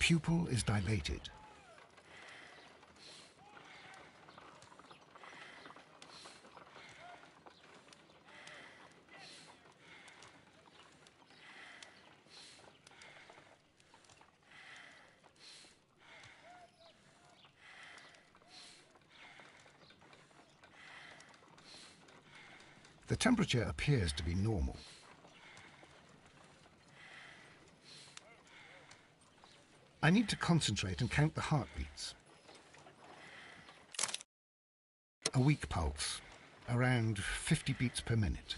pupil is dilated. The temperature appears to be normal. I need to concentrate and count the heartbeats. A weak pulse, around 50 beats per minute.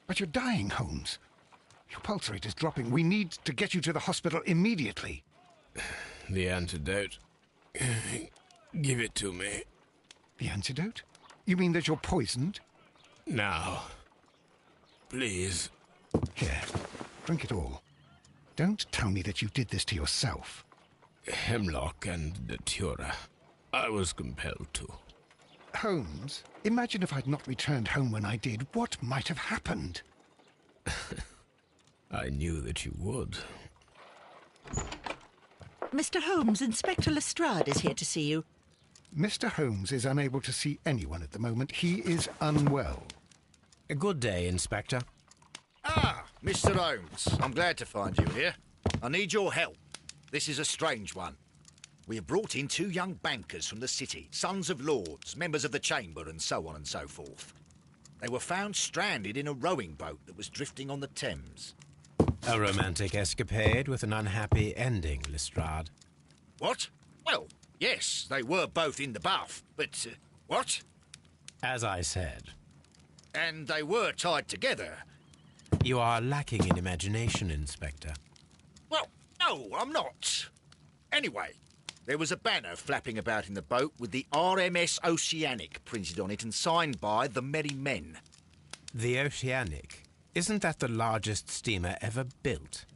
But you're dying, Holmes. Your pulse rate is dropping. We need to get you to the hospital immediately. The antidote. Give it to me. The antidote? You mean that you're poisoned? Now. Please. Here, drink it all. Don't tell me that you did this to yourself. Hemlock and datura. I was compelled to. Holmes, imagine if I'd not returned home when I did. What might have happened? I knew that you would. Mr. Holmes, Inspector Lestrade is here to see you. Mr. Holmes is unable to see anyone at the moment. He is unwell. A good day, Inspector. Ah, Mr. Holmes. I'm glad to find you here. I need your help. This is a strange one. We have brought in 2 young bankers from the city, sons of lords, members of the Chamber, and so on and so forth. They were found stranded in a rowing boat that was drifting on the Thames. A romantic escapade with an unhappy ending, Lestrade. What? Well, yes, they were both in the bath, but, what? As I said, And they were tied together. you are lacking in imagination, Inspector. Well, no, I'm not. Anyway, there was a banner flapping about in the boat with the RMS Oceanic printed on it and signed by the Merry Men. The Oceanic. Isn't that the largest steamer ever built?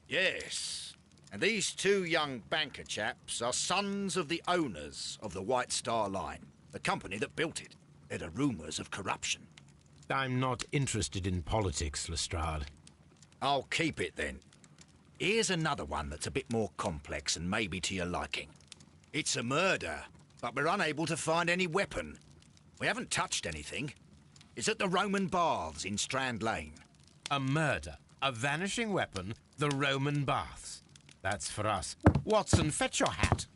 Yes. And these 2 young banker chaps are sons of the owners of the White Star Line, the company that built it. There are rumours of corruption. I'm not interested in politics, Lestrade. I'll keep it then. Here's another one that's a bit more complex and maybe to your liking. It's a murder, but we're unable to find any weapon. We haven't touched anything. It's at the Roman Baths in Strand Lane. A murder, a vanishing weapon, the Roman baths. That's for us. Watson, fetch your hat.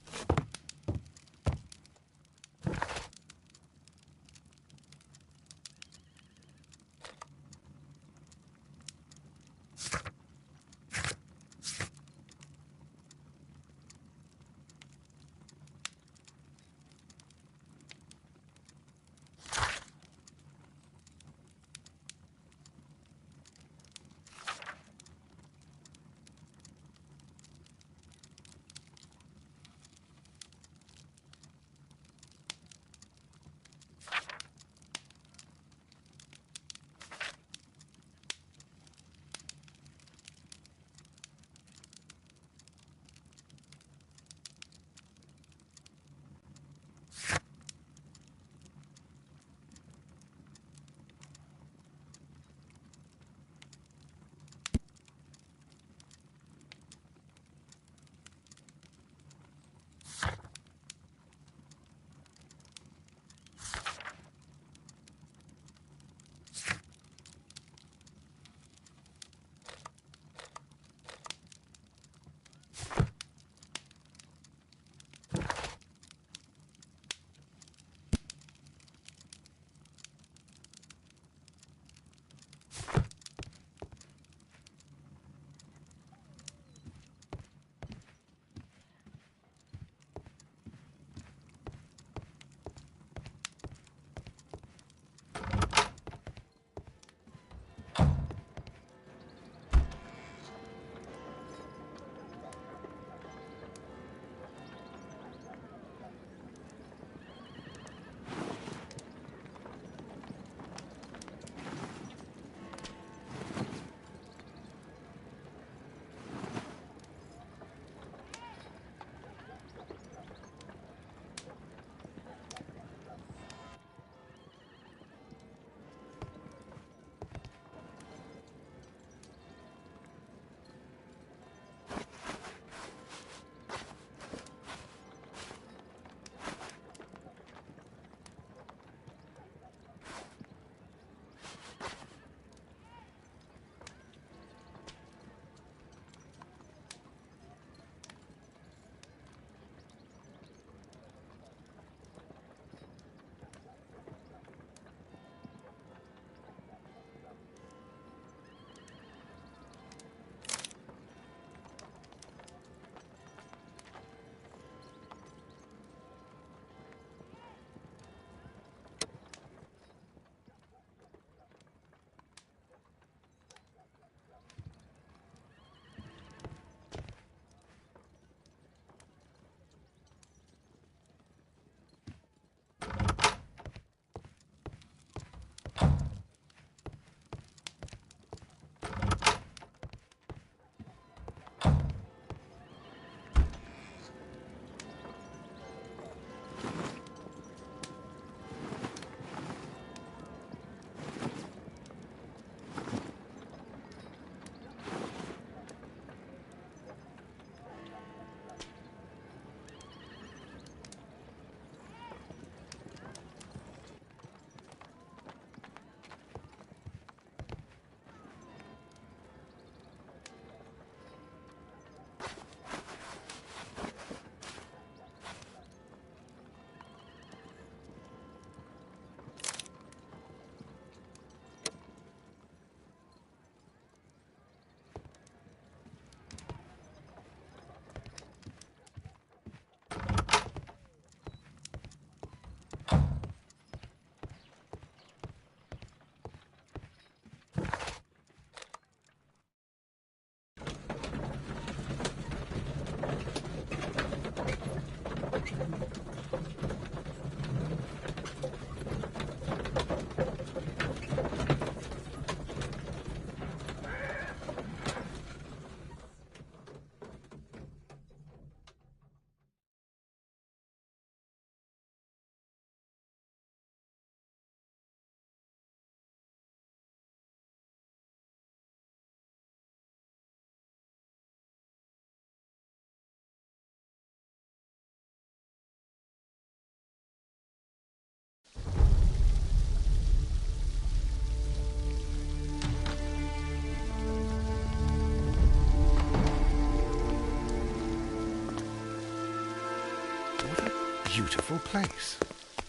beautiful place.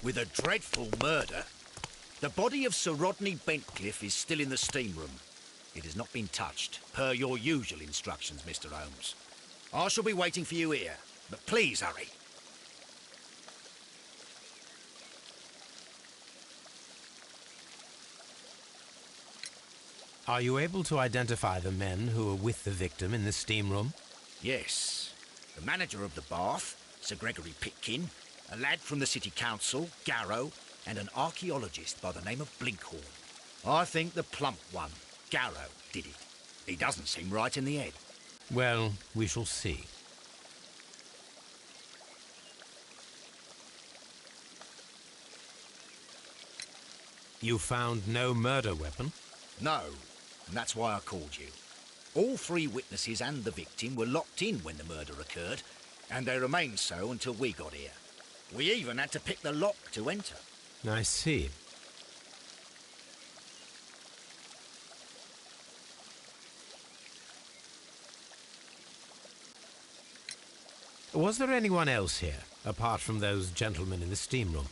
With a dreadful murder. The body of Sir Rodney Bentcliffe is still in the steam room. It has not been touched, per your usual instructions, Mr. Holmes. I shall be waiting for you here, but please hurry. Are you able to identify the men who were with the victim in the steam room? Yes. The manager of the bath, Sir Gregory Pitkin, a lad from the City Council, Garrow, and an archaeologist by the name of Blinkhorn. I think the plump one, Garrow, did it. He doesn't seem right in the head. Well, we shall see. You found no murder weapon? No, and that's why I called you. All three witnesses and the victim were locked in when the murder occurred, and they remained so until we got here. We even had to pick the lock to enter. I see. Was there anyone else here, apart from those gentlemen in the steam room?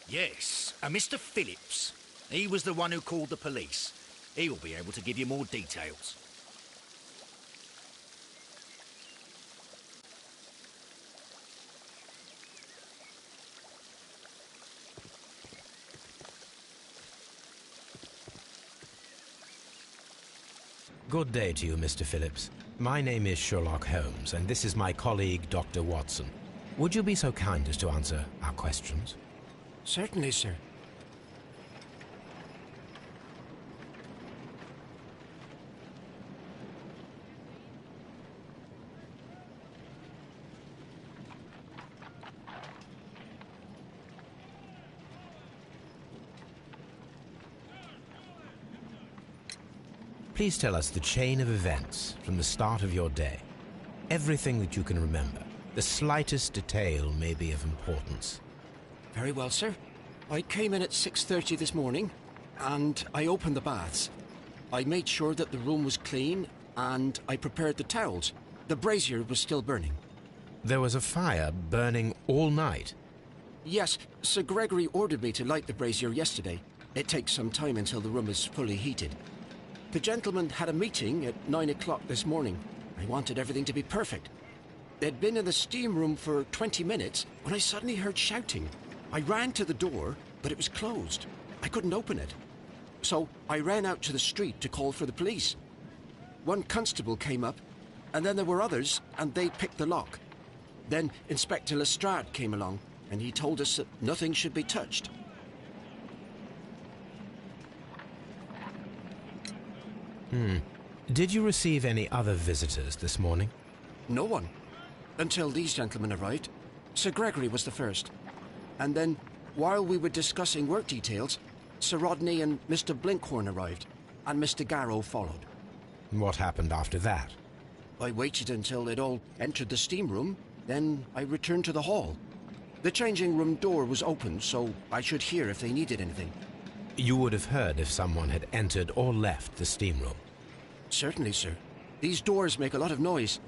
Yes, a Mr. Phillips. He was the one who called the police. He will be able to give you more details. Good day to you, Mr. Phillips. My name is Sherlock Holmes, and this is my colleague, Dr. Watson. Would you be so kind as to answer our questions? Certainly, sir. Please tell us the chain of events from the start of your day. Everything that you can remember. The slightest detail may be of importance. Very well, sir. I came in at 6:30 this morning, and I opened the baths. I made sure that the room was clean, and I prepared the towels. The brazier was still burning. There was a fire burning all night. Yes, Sir Gregory ordered me to light the brazier yesterday. It takes some time until the room is fully heated. The gentleman had a meeting at 9 o'clock this morning. I wanted everything to be perfect. They'd been in the steam room for 20 minutes when I suddenly heard shouting. I ran to the door, but it was closed. I couldn't open it. So I ran out to the street to call for the police. One constable came up, and then there were others, and they picked the lock. Then Inspector Lestrade came along, and he told us that nothing should be touched. Did you receive any other visitors this morning? No one. Until these gentlemen arrived. Sir Gregory was the first. And then, while we were discussing work details, Sir Rodney and Mr. Blinkhorn arrived, and Mr. Garrow followed. What happened after that? I waited until they'd all entered the steam room, then I returned to the hall. The changing room door was open, so I should hear if they needed anything. You would have heard if someone had entered or left the steam room. Certainly, sir. These doors make a lot of noise.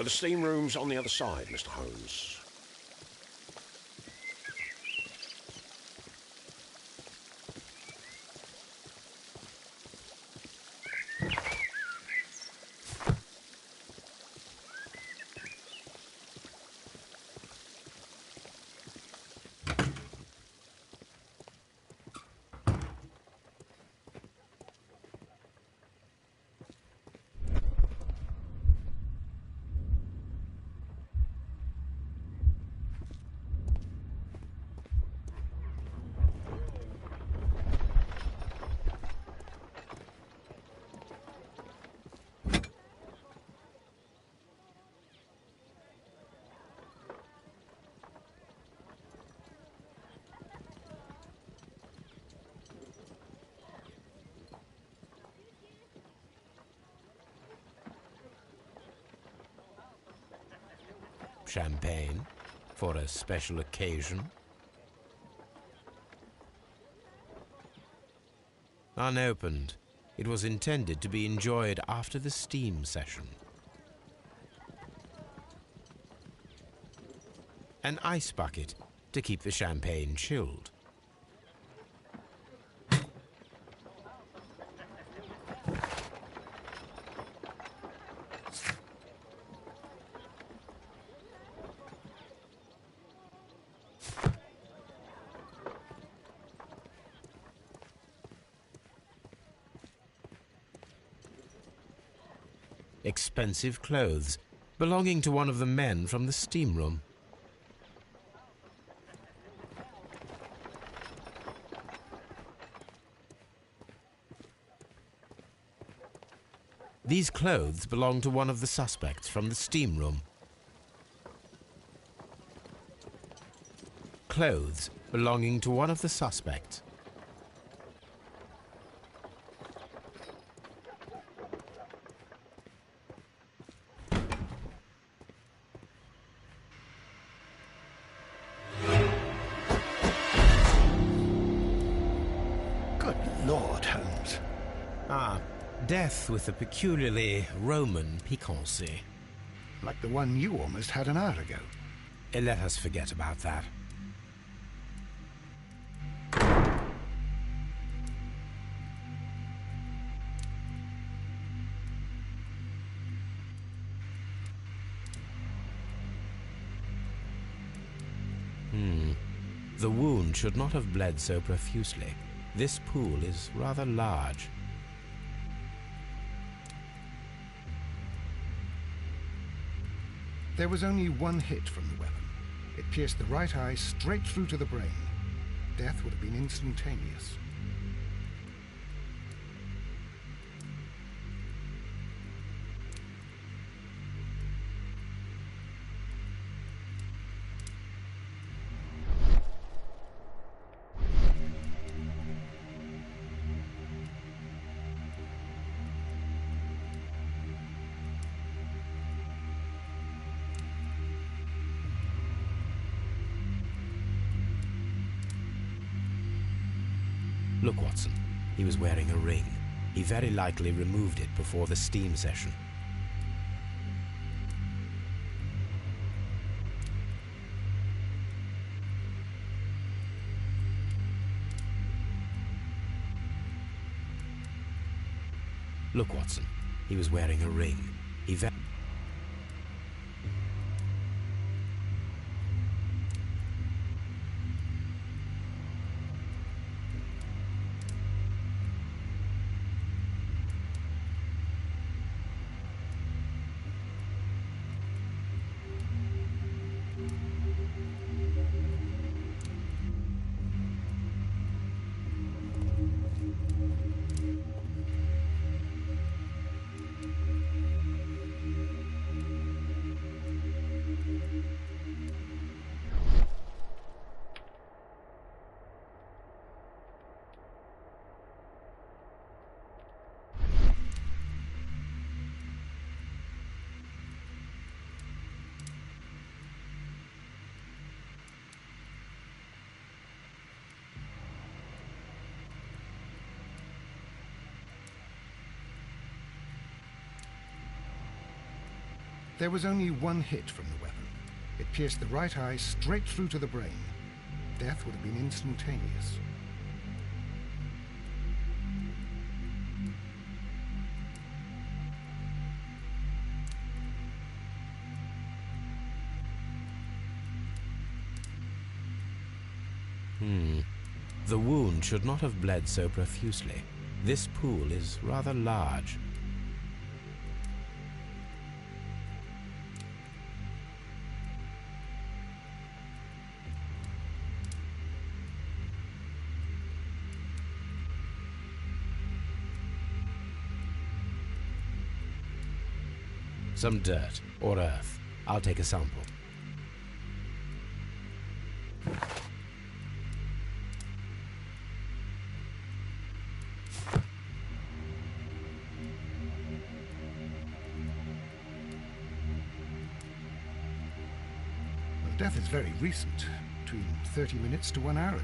The steam room's on the other side, Mr. Holmes. Champagne for a special occasion. Unopened, it was intended to be enjoyed after the steam session. An ice bucket to keep the champagne chilled. Expensive clothes belonging to one of the men from the steam room. These clothes belong to one of the suspects from the steam room. Clothes belonging to one of the suspects. Good Lord, Holmes. Death with a peculiarly Roman piquancy. Like the one you almost had an hour ago. Let us forget about that. The wound should not have bled so profusely. This pool is rather large. There was only one hit from the weapon. It pierced the right eye straight through to the brain. Death would have been instantaneous. Look, Watson, he was wearing a ring. He very likely removed it before the steam session. Look, Watson, he was wearing a ring. He very... There was only one hit from the weapon. It pierced the right eye straight through to the brain. Death would have been instantaneous. The wound should not have bled so profusely. This pool is rather large. Some dirt or earth. I'll take a sample. The death is very recent, between 30 minutes to 1 hour ago.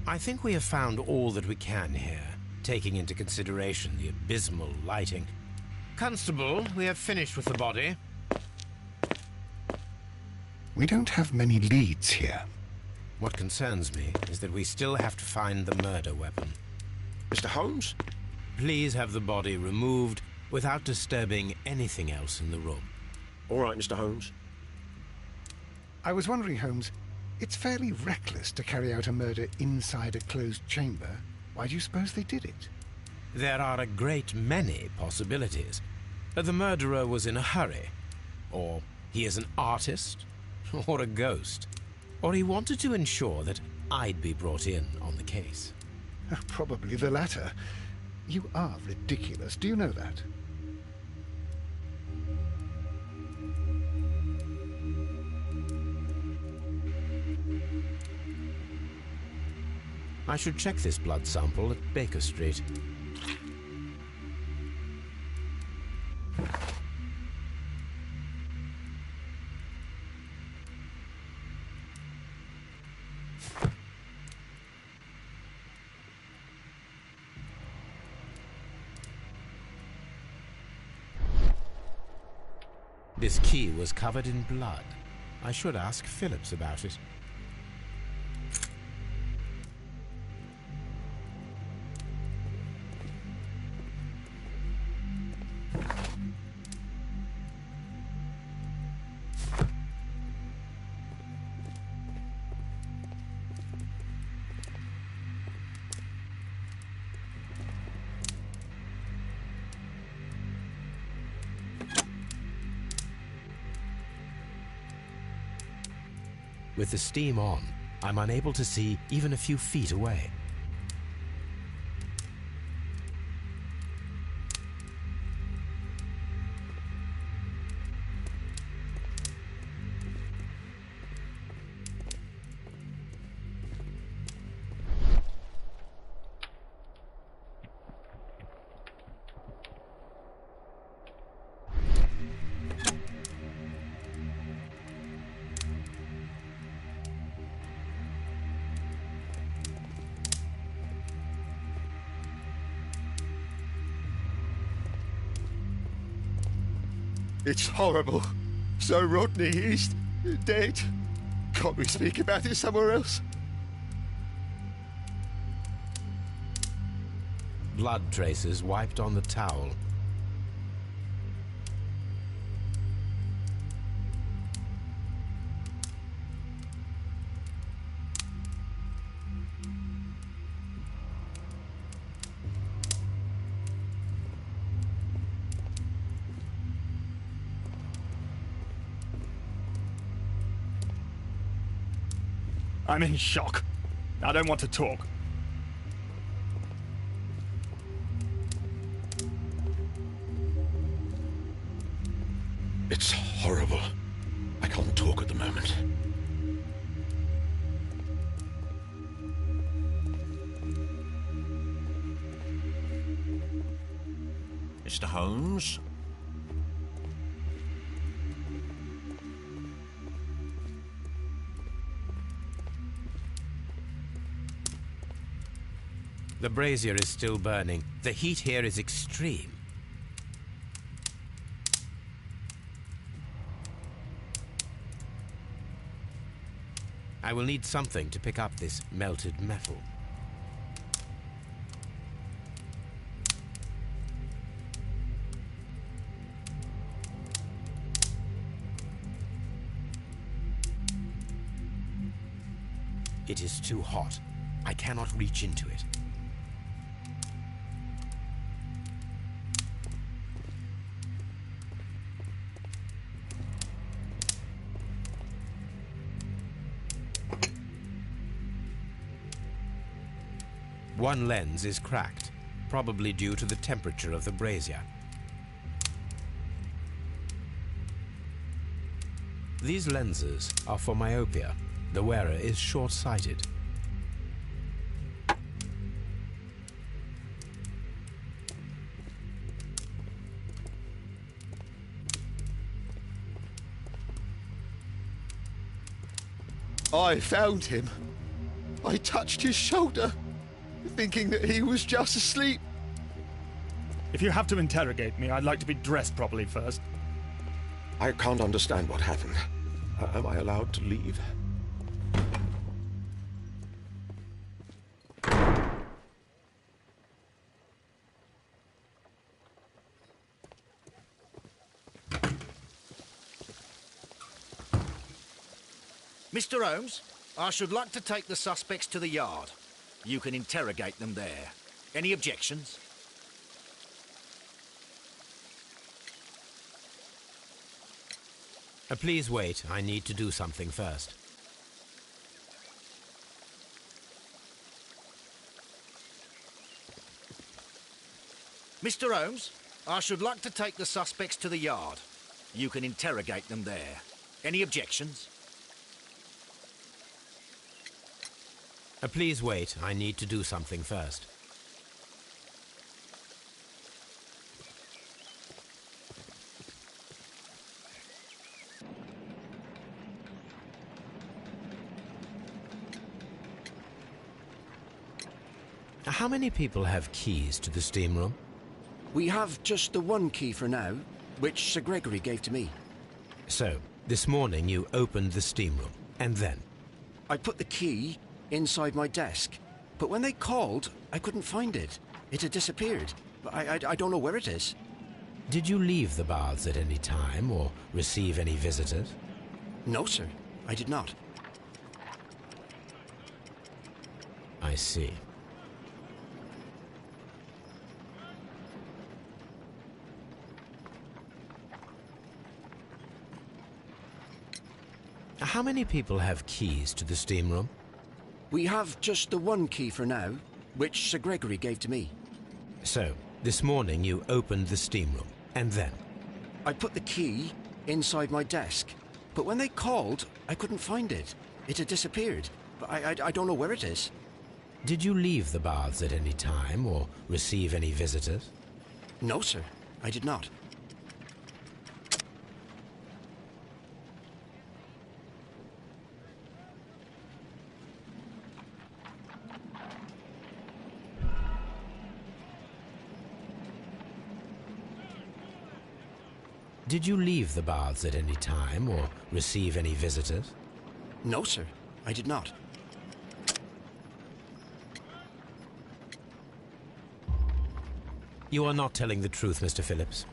I think we have found all that we can here, taking into consideration the abysmal lighting. Constable, we have finished with the body. We don't have many leads here. What concerns me is that we still have to find the murder weapon. Mr. Holmes? Please have the body removed without disturbing anything else in the room. All right, Mr. Holmes. I was wondering, Holmes, it's fairly reckless to carry out a murder inside a closed chamber. Why do you suppose they did it? There are a great many possibilities. The murderer was in a hurry, or he is an artist, or a ghost, or he wanted to ensure that I'd be brought in on the case. Probably the latter. You are ridiculous. Do you know that? I should check this blood sample at Baker Street. This key was covered in blood. I should ask Phillips about it. With the steam on, I'm unable to see even a few feet away. It's horrible. So Rodney is dead. Can't we speak about it somewhere else? Blood traces wiped on the towel. I'm in shock. I don't want to talk. It's horrible. I can't talk at the moment. Mr. Holmes? The brazier is still burning. The heat here is extreme. I will need something to pick up this melted metal. It is too hot. I cannot reach into it. One lens is cracked, probably due to the temperature of the brazier. These lenses are for myopia. The wearer is short-sighted. I found him. I touched his shoulder, thinking that he was just asleep. If you have to interrogate me, I'd like to be dressed properly first. I can't understand what happened. Am I allowed to leave? Mr. Holmes, I should like to take the suspects to the yard. You can interrogate them there. Any objections? Please wait. I need to do something first. Mr. Holmes, I should like to take the suspects to the yard. You can interrogate them there. Any objections? Please wait. I need to do something first. How many people have keys to the steam room? We have just the one key for now, which Sir Gregory gave to me. So, this morning you opened the steam room, and then? I put the key inside my desk, but when they called, I couldn't find it. It had disappeared. I don't know where it is. Did you leave the baths at any time, or receive any visitors? No, sir. I did not. I see. How many people have keys to the steam room? We have just the one key for now, which Sir Gregory gave to me. So, this morning you opened the steam room, and then? I put the key inside my desk, but when they called, I couldn't find it. It had disappeared. I don't know where it is. Did you leave the baths at any time, or receive any visitors? No, sir. I did not. Did you leave the baths at any time, or receive any visitors? No, sir. I did not. You are not telling the truth, Mr. Phillips.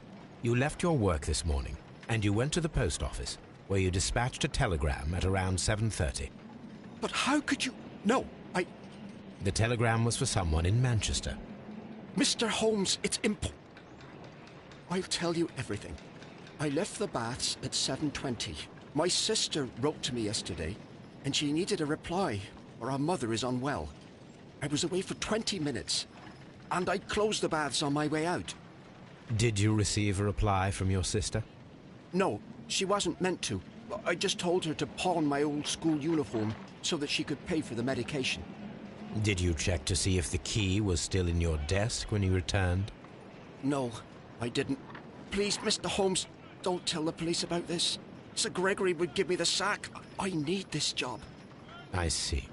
You left your work this morning, and you went to the post office, where you dispatched a telegram at around 7:30. But how could you... No, The telegram was for someone in Manchester. Mr. Holmes, it's I'll tell you everything. I left the baths at 7:20. My sister wrote to me yesterday, and she needed a reply, or our mother is unwell. I was away for 20 minutes, and I closed the baths on my way out. Did you receive a reply from your sister? No, she wasn't meant to. I just told her to pawn my old school uniform so that she could pay for the medication. Did you check to see if the key was still in your desk when you returned? No, I didn't. Please, Mr. Holmes, don't tell the police about this. Sir Gregory would give me the sack. I need this job. I see.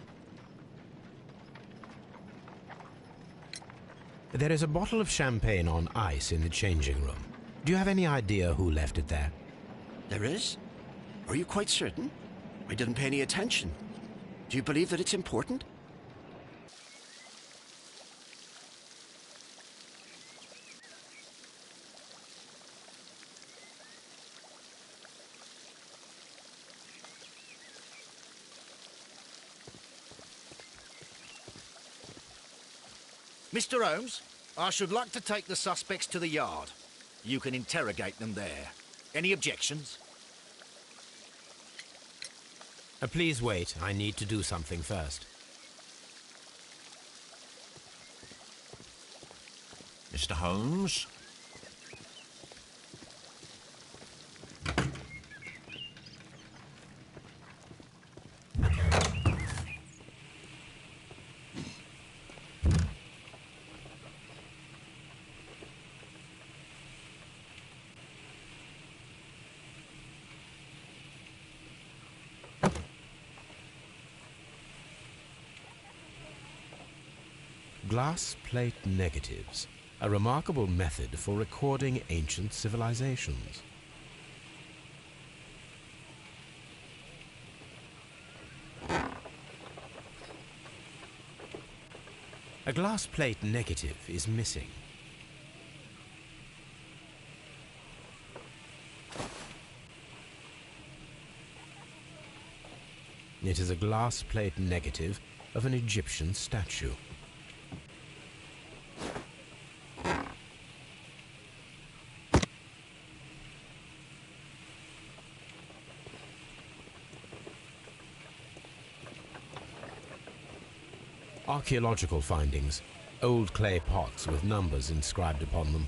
There is a bottle of champagne on ice in the changing room. Do you have any idea who left it there? There is? Are you quite certain? I didn't pay any attention. Do you believe that it's important? Mr. Holmes, I should like to take the suspects to the yard. You can interrogate them there. Any objections? Please wait. I need to do something first. Mr. Holmes? Glass plate negatives, a remarkable method for recording ancient civilizations. A glass plate negative is missing. It is a glass plate negative of an Egyptian statue. Archaeological findings, old clay pots with numbers inscribed upon them.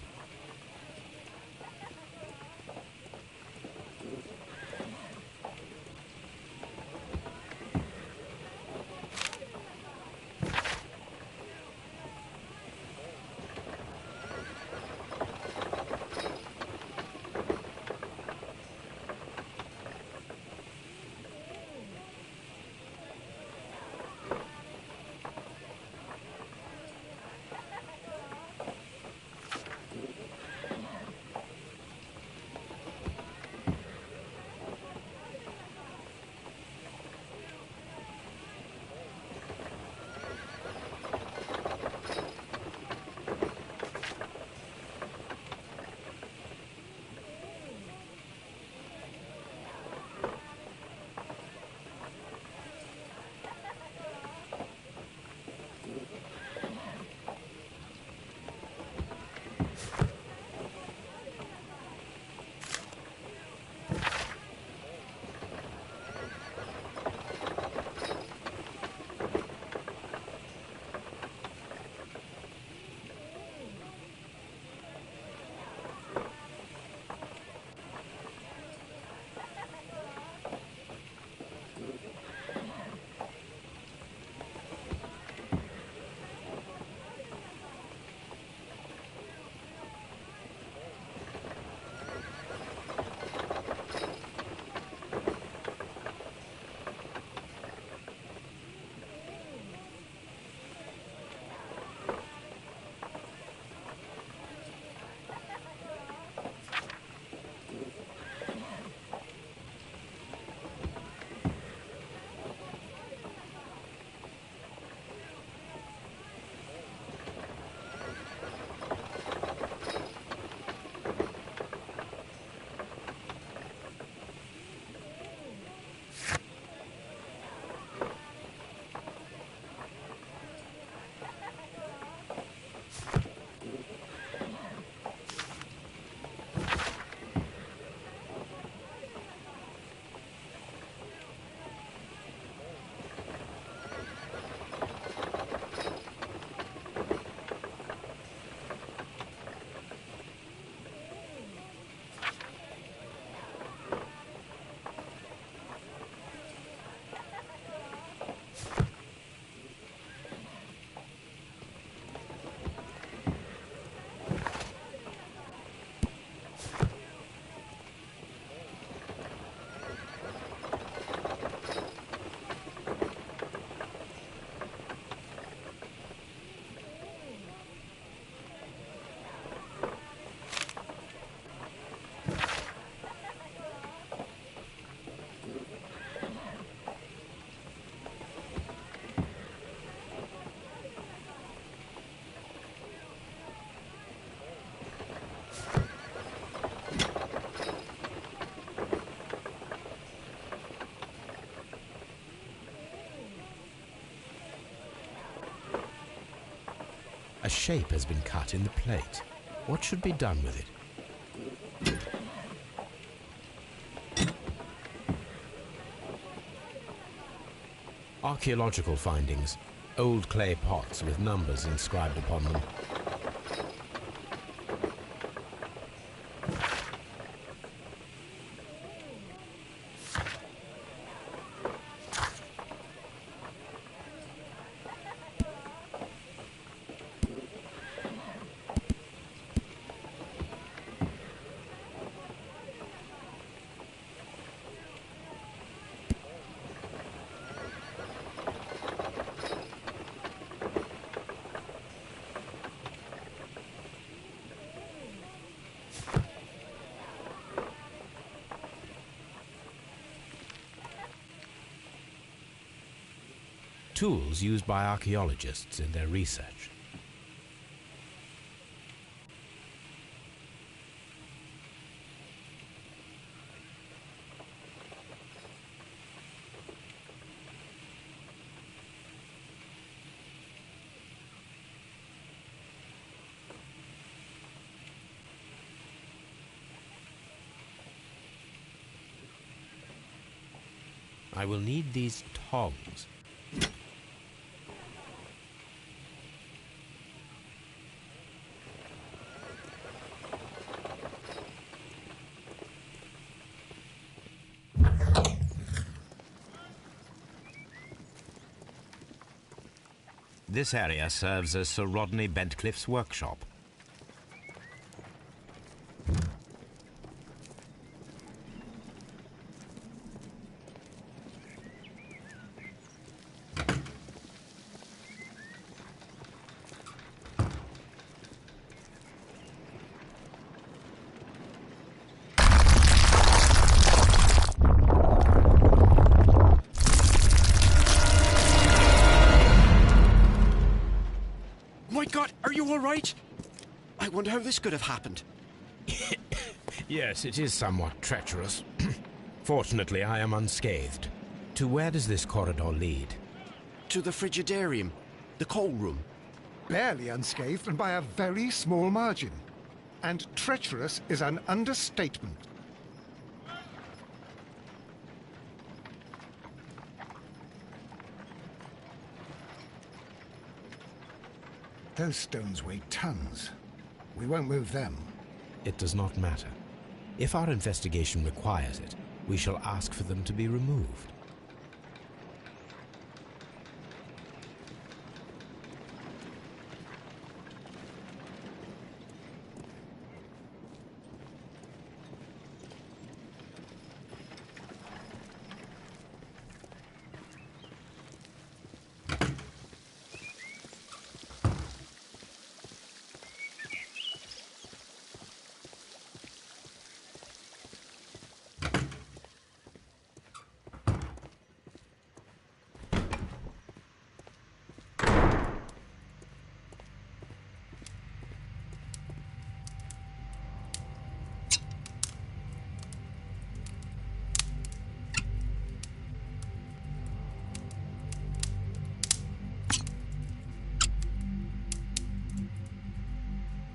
A shape has been cut in the plate. What should be done with it? Archaeological findings. Old clay pots with numbers inscribed upon them. Tools used by archaeologists in their research. I will need these tongs. This area serves as Sir Rodney Bentcliffe's workshop. My God, are you all right? I wonder how this could have happened. Yes, it is somewhat treacherous. Fortunately, I am unscathed. To where does this corridor lead? To the frigidarium, the coal room. Barely unscathed and by a very small margin. And treacherous is an understatement. Those stones weigh tons. We won't move them. It does not matter. If our investigation requires it, we shall ask for them to be removed.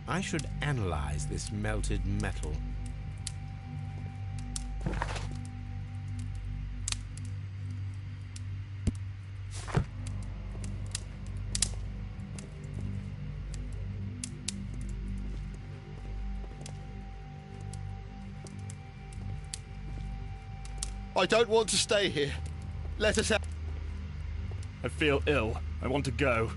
I should analyze this melted metal. I don't want to stay here. Let us out. I feel ill. I want to go.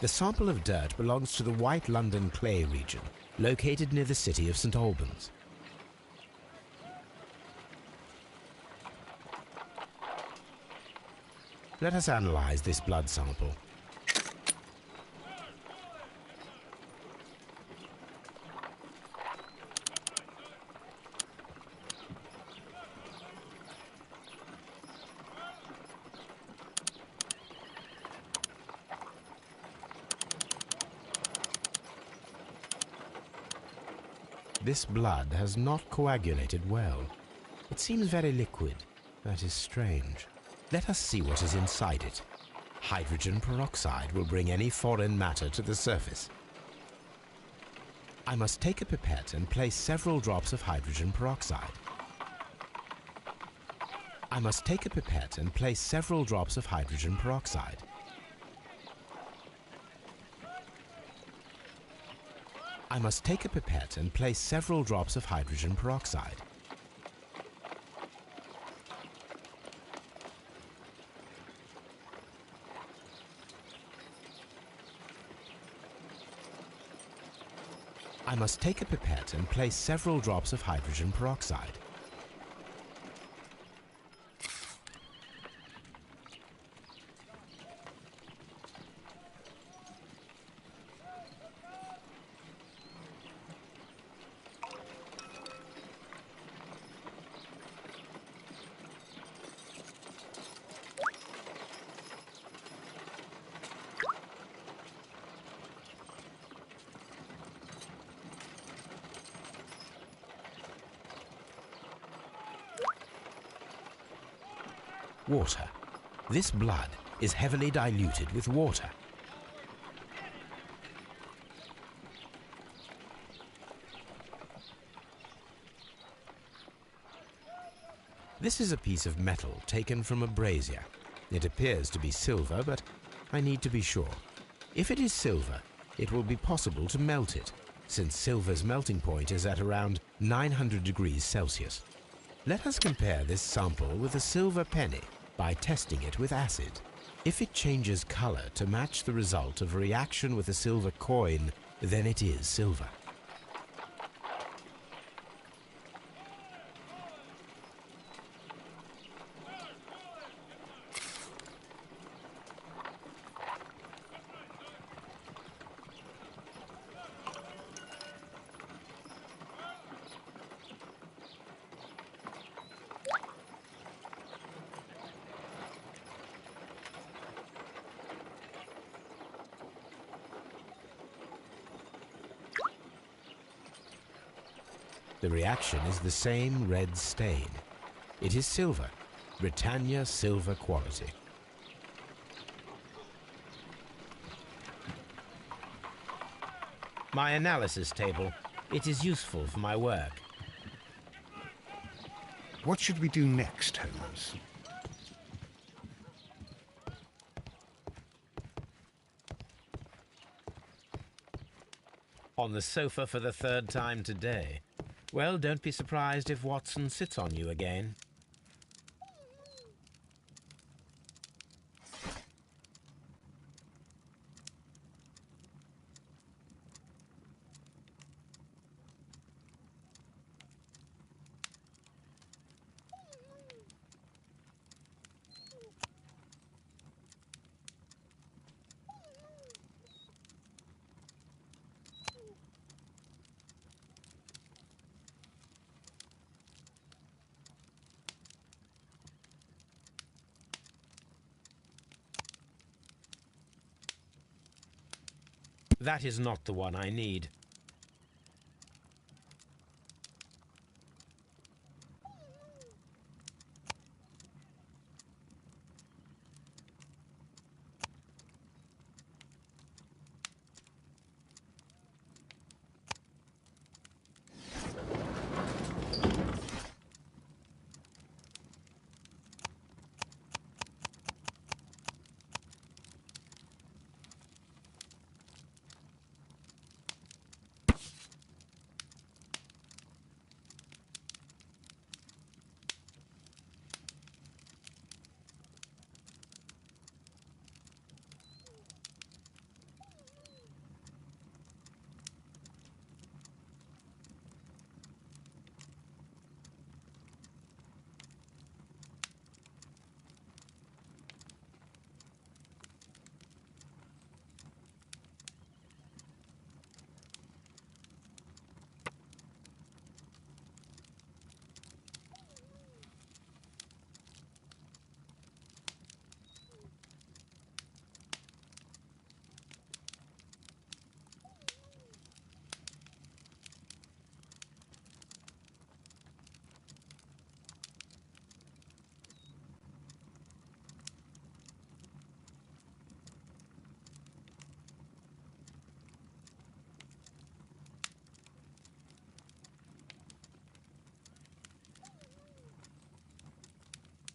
The sample of dirt belongs to the White London clay region, located near the city of St Albans. Let us analyze this blood sample. This blood has not coagulated well. It seems very liquid. That is strange. Let us see what is inside it. Hydrogen peroxide will bring any foreign matter to the surface. I must take a pipette and place several drops of hydrogen peroxide. I must take a pipette and place several drops of hydrogen peroxide. I must take a pipette and place several drops of hydrogen peroxide. I must take a pipette and place several drops of hydrogen peroxide. Water. This blood is heavily diluted with water. This is a piece of metal taken from a brazier. It appears to be silver, but I need to be sure. If it is silver, it will be possible to melt it, since silver's melting point is at around 900 degrees Celsius. Let us compare this sample with a silver penny by testing it with acid. If it changes color to match the result of a reaction with a silver coin, then it is silver. The reaction is the same red stain. It is silver, Britannia silver quality. My analysis table. It is useful for my work. What should we do next, Holmes? On the sofa for the third time today. Well, don't be surprised if Watson sits on you again. That is not the one I need.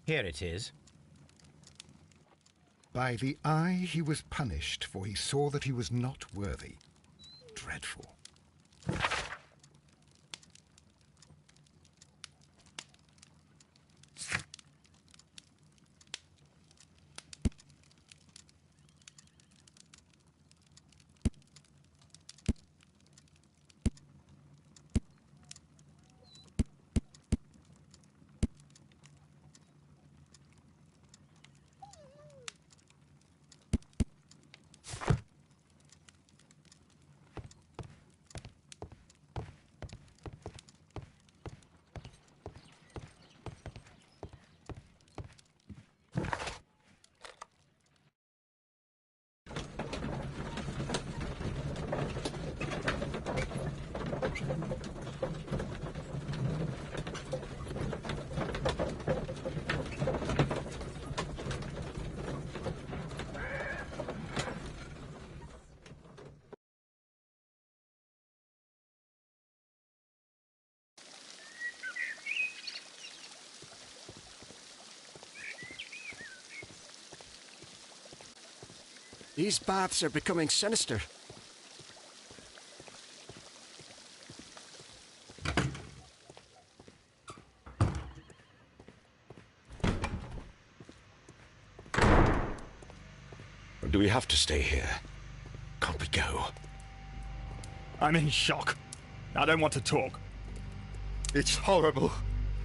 Here it is. By the eye he was punished, for he saw that he was not worthy. Dreadful. These baths are becoming sinister. Do we have to stay here? Can't we go? I'm in shock. I don't want to talk. It's horrible.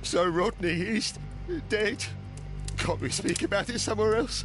So Rodney is dead. Can't we speak about it somewhere else?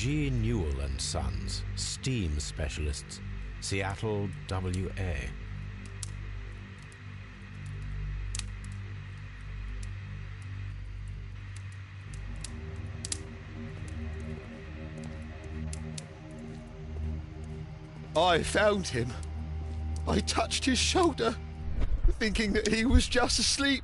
G. Newell and Sons, steam specialists, Seattle, WA. I found him. I touched his shoulder, thinking that he was just asleep.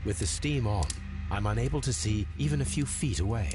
With the steam on, I'm unable to see even a few feet away.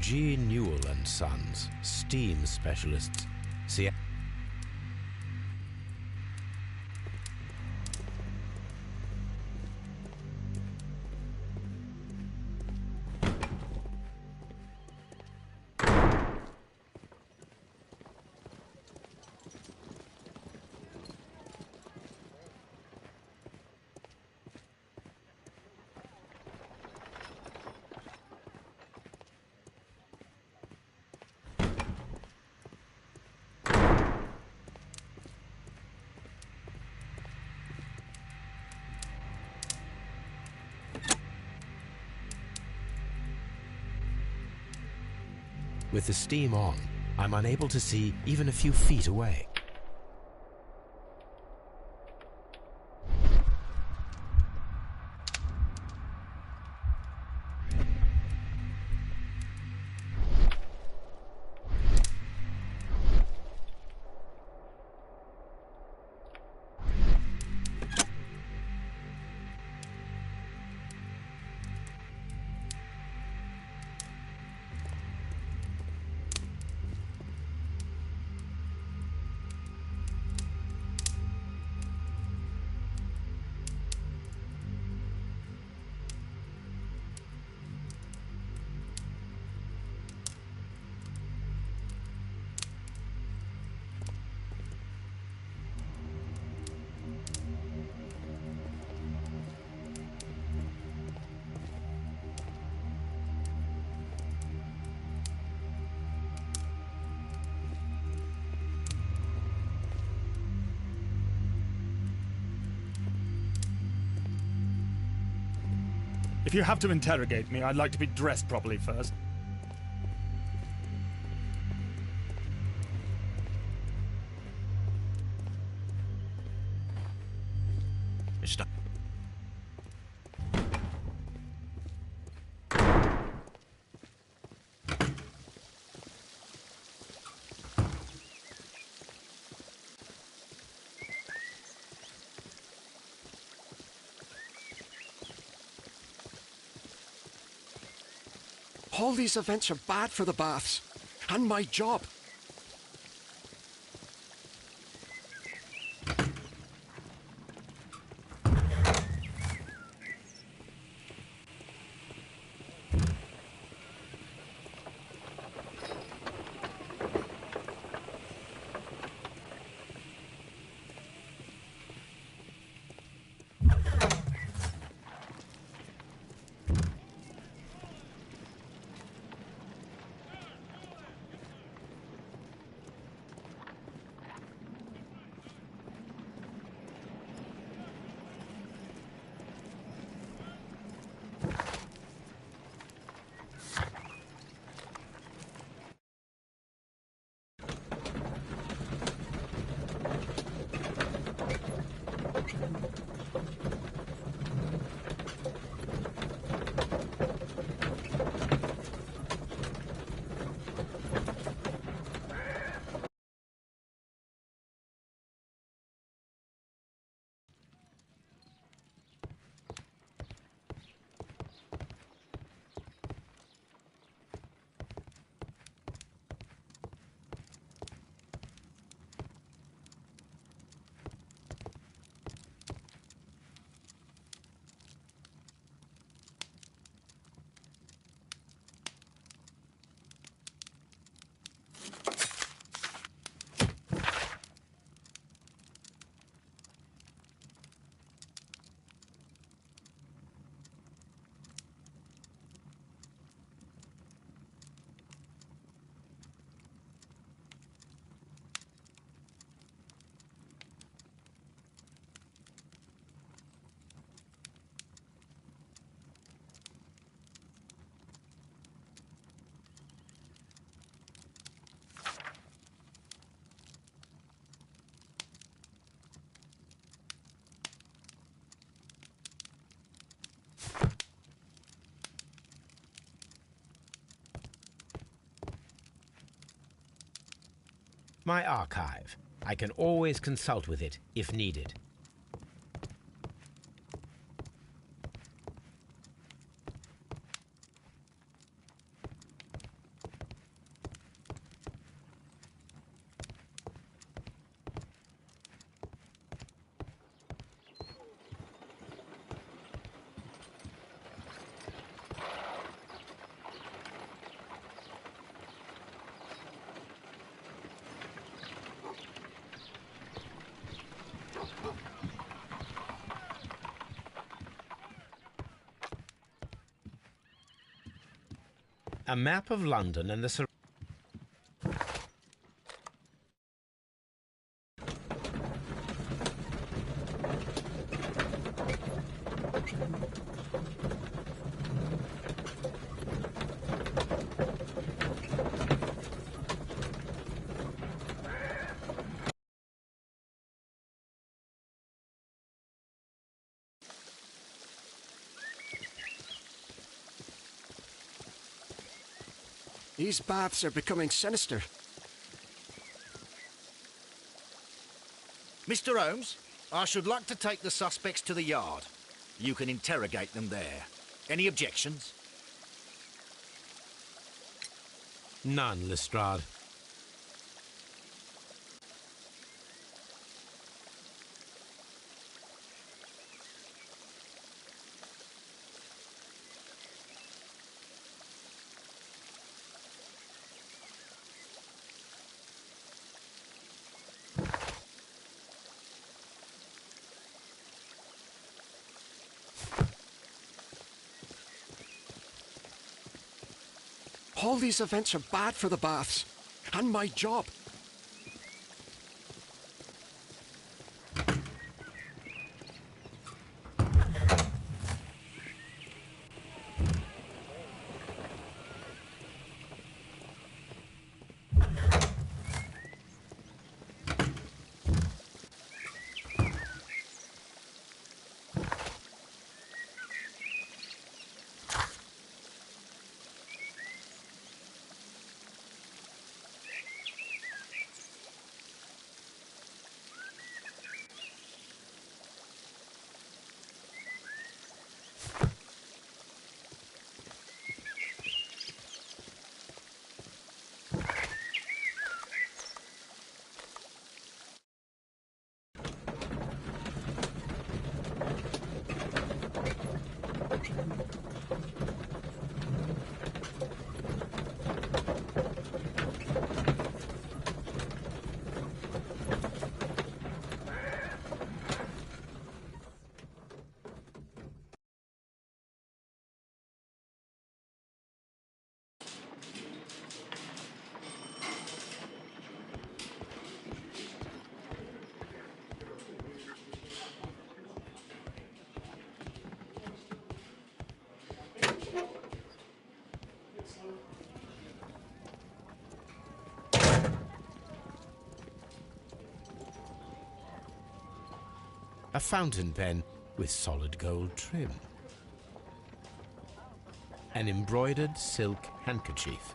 G. Newell and Sons, steam specialists, Seattle. With the steam on, I'm unable to see even a few feet away. If you have to interrogate me, I'd like to be dressed properly first. Stop. All these events are bad for the baths. And my job. My archive. I can always consult with it if needed. A map of London and the surroundings. These baths are becoming sinister. Mr. Holmes, I should like to take the suspects to the yard. You can interrogate them there. Any objections? None, Lestrade. All these events are bad for the baths. And my job. A fountain pen with solid gold trim. An embroidered silk handkerchief.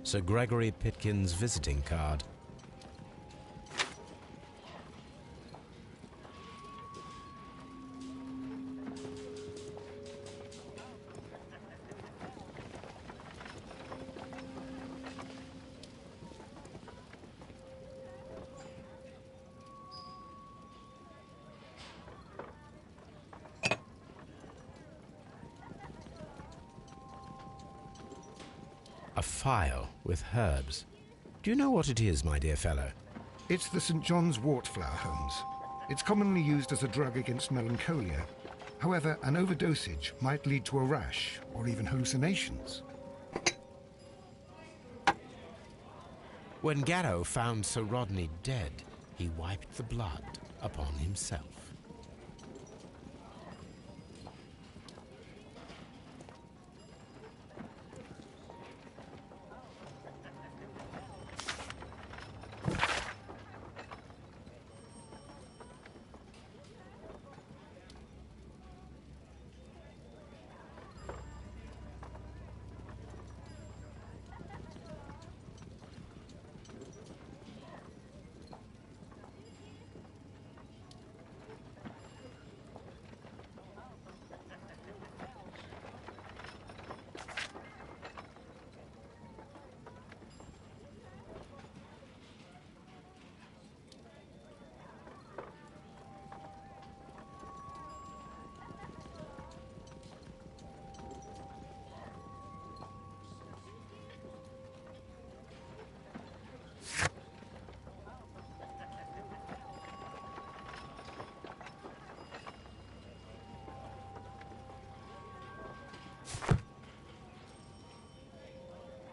Sir Gregory Pitkin's visiting card. A phial with herbs. Do you know what it is, my dear fellow? It's the St. John's wort flower, Holmes. It's commonly used as a drug against melancholia. However, an overdosage might lead to a rash or even hallucinations. When Garrow found Sir Rodney dead, he wiped the blood upon himself.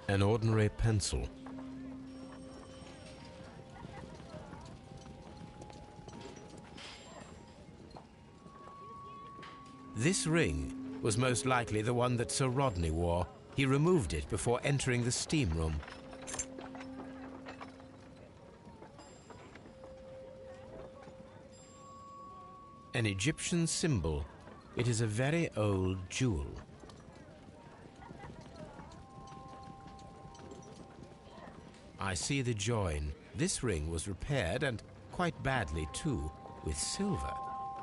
An ordinary pencil. This ring was most likely the one that Sir Rodney wore. He removed it before entering the steam room. An Egyptian symbol. It is a very old jewel. I see the join. This ring was repaired, and quite badly too, with silver.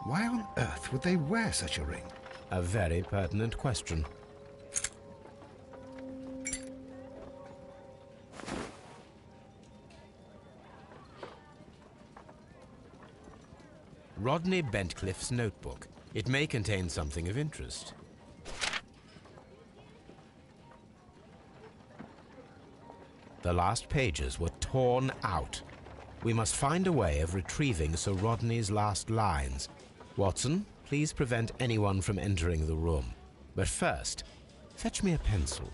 Why on earth would they wear such a ring? A very pertinent question. Rodney Bentcliffe's notebook. It may contain something of interest. The last pages were torn out. We must find a way of retrieving Sir Rodney's last lines. Watson, please prevent anyone from entering the room. But first, fetch me a pencil.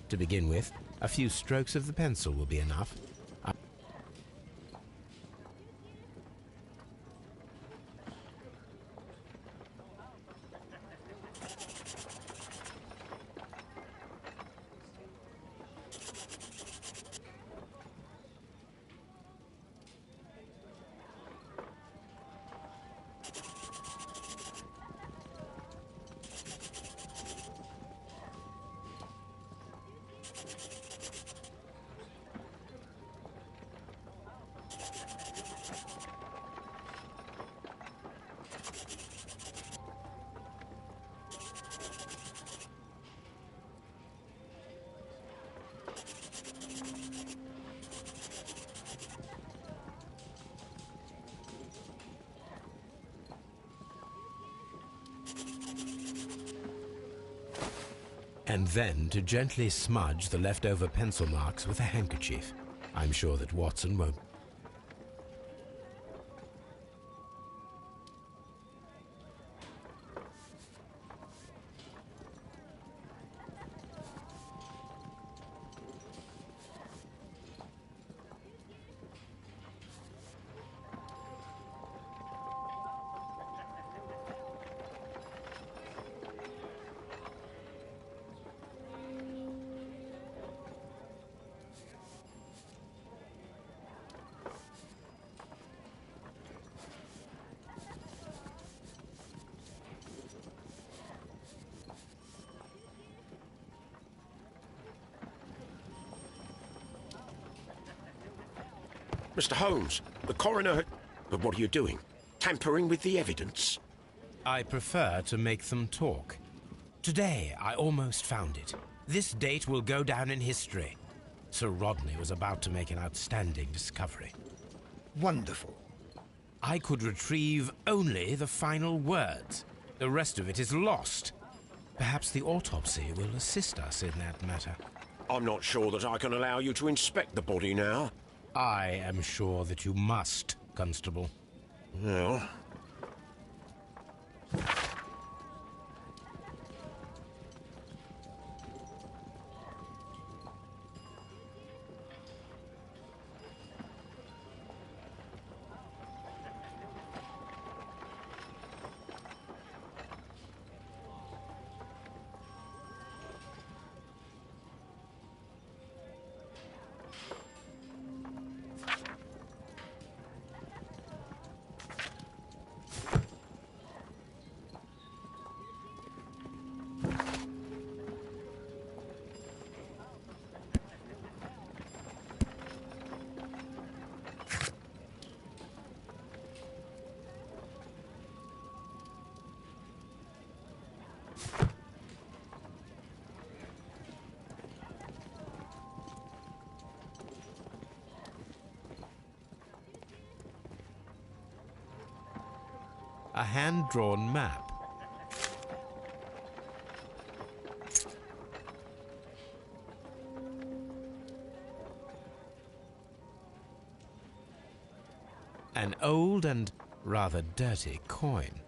To begin with, a few strokes of the pencil will be enough. And then to gently smudge the leftover pencil marks with a handkerchief. I'm sure that Watson won't. Mr. Holmes, the coroner... But what are you doing? Tampering with the evidence? I prefer to make them talk. Today, I almost found it. This date will go down in history. Sir Rodney was about to make an outstanding discovery. Wonderful. I could retrieve only the final words. The rest of it is lost. Perhaps the autopsy will assist us in that matter. I'm not sure that I can allow you to inspect the body now. I am sure that you must, Constable. Well... A hand-drawn map. An old and rather dirty coin.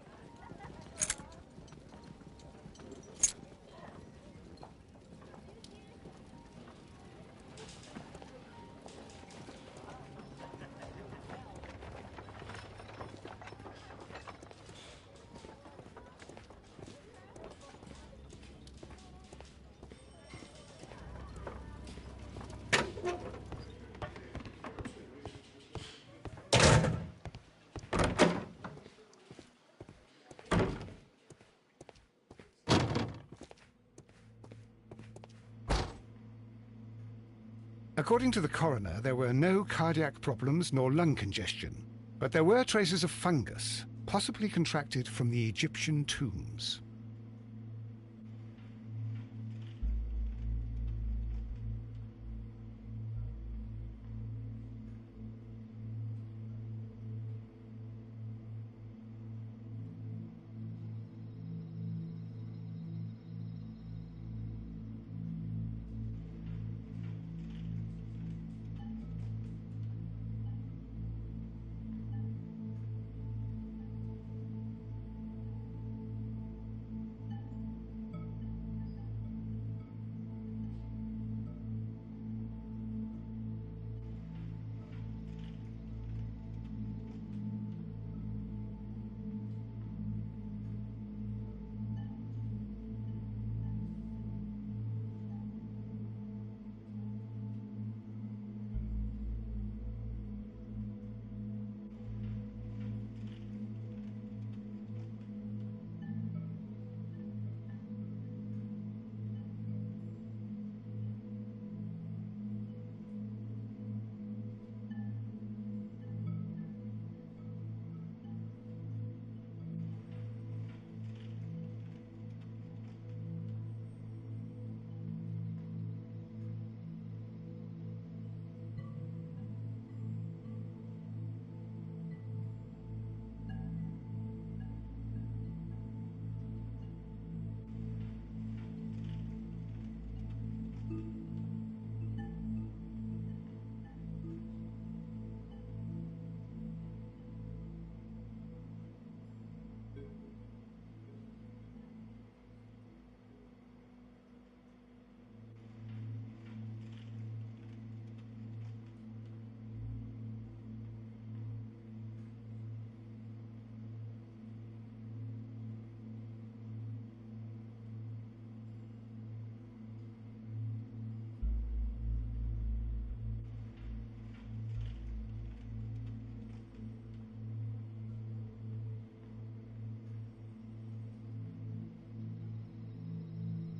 According to the coroner, there were no cardiac problems nor lung congestion, but there were traces of fungus, possibly contracted from the Egyptian tombs.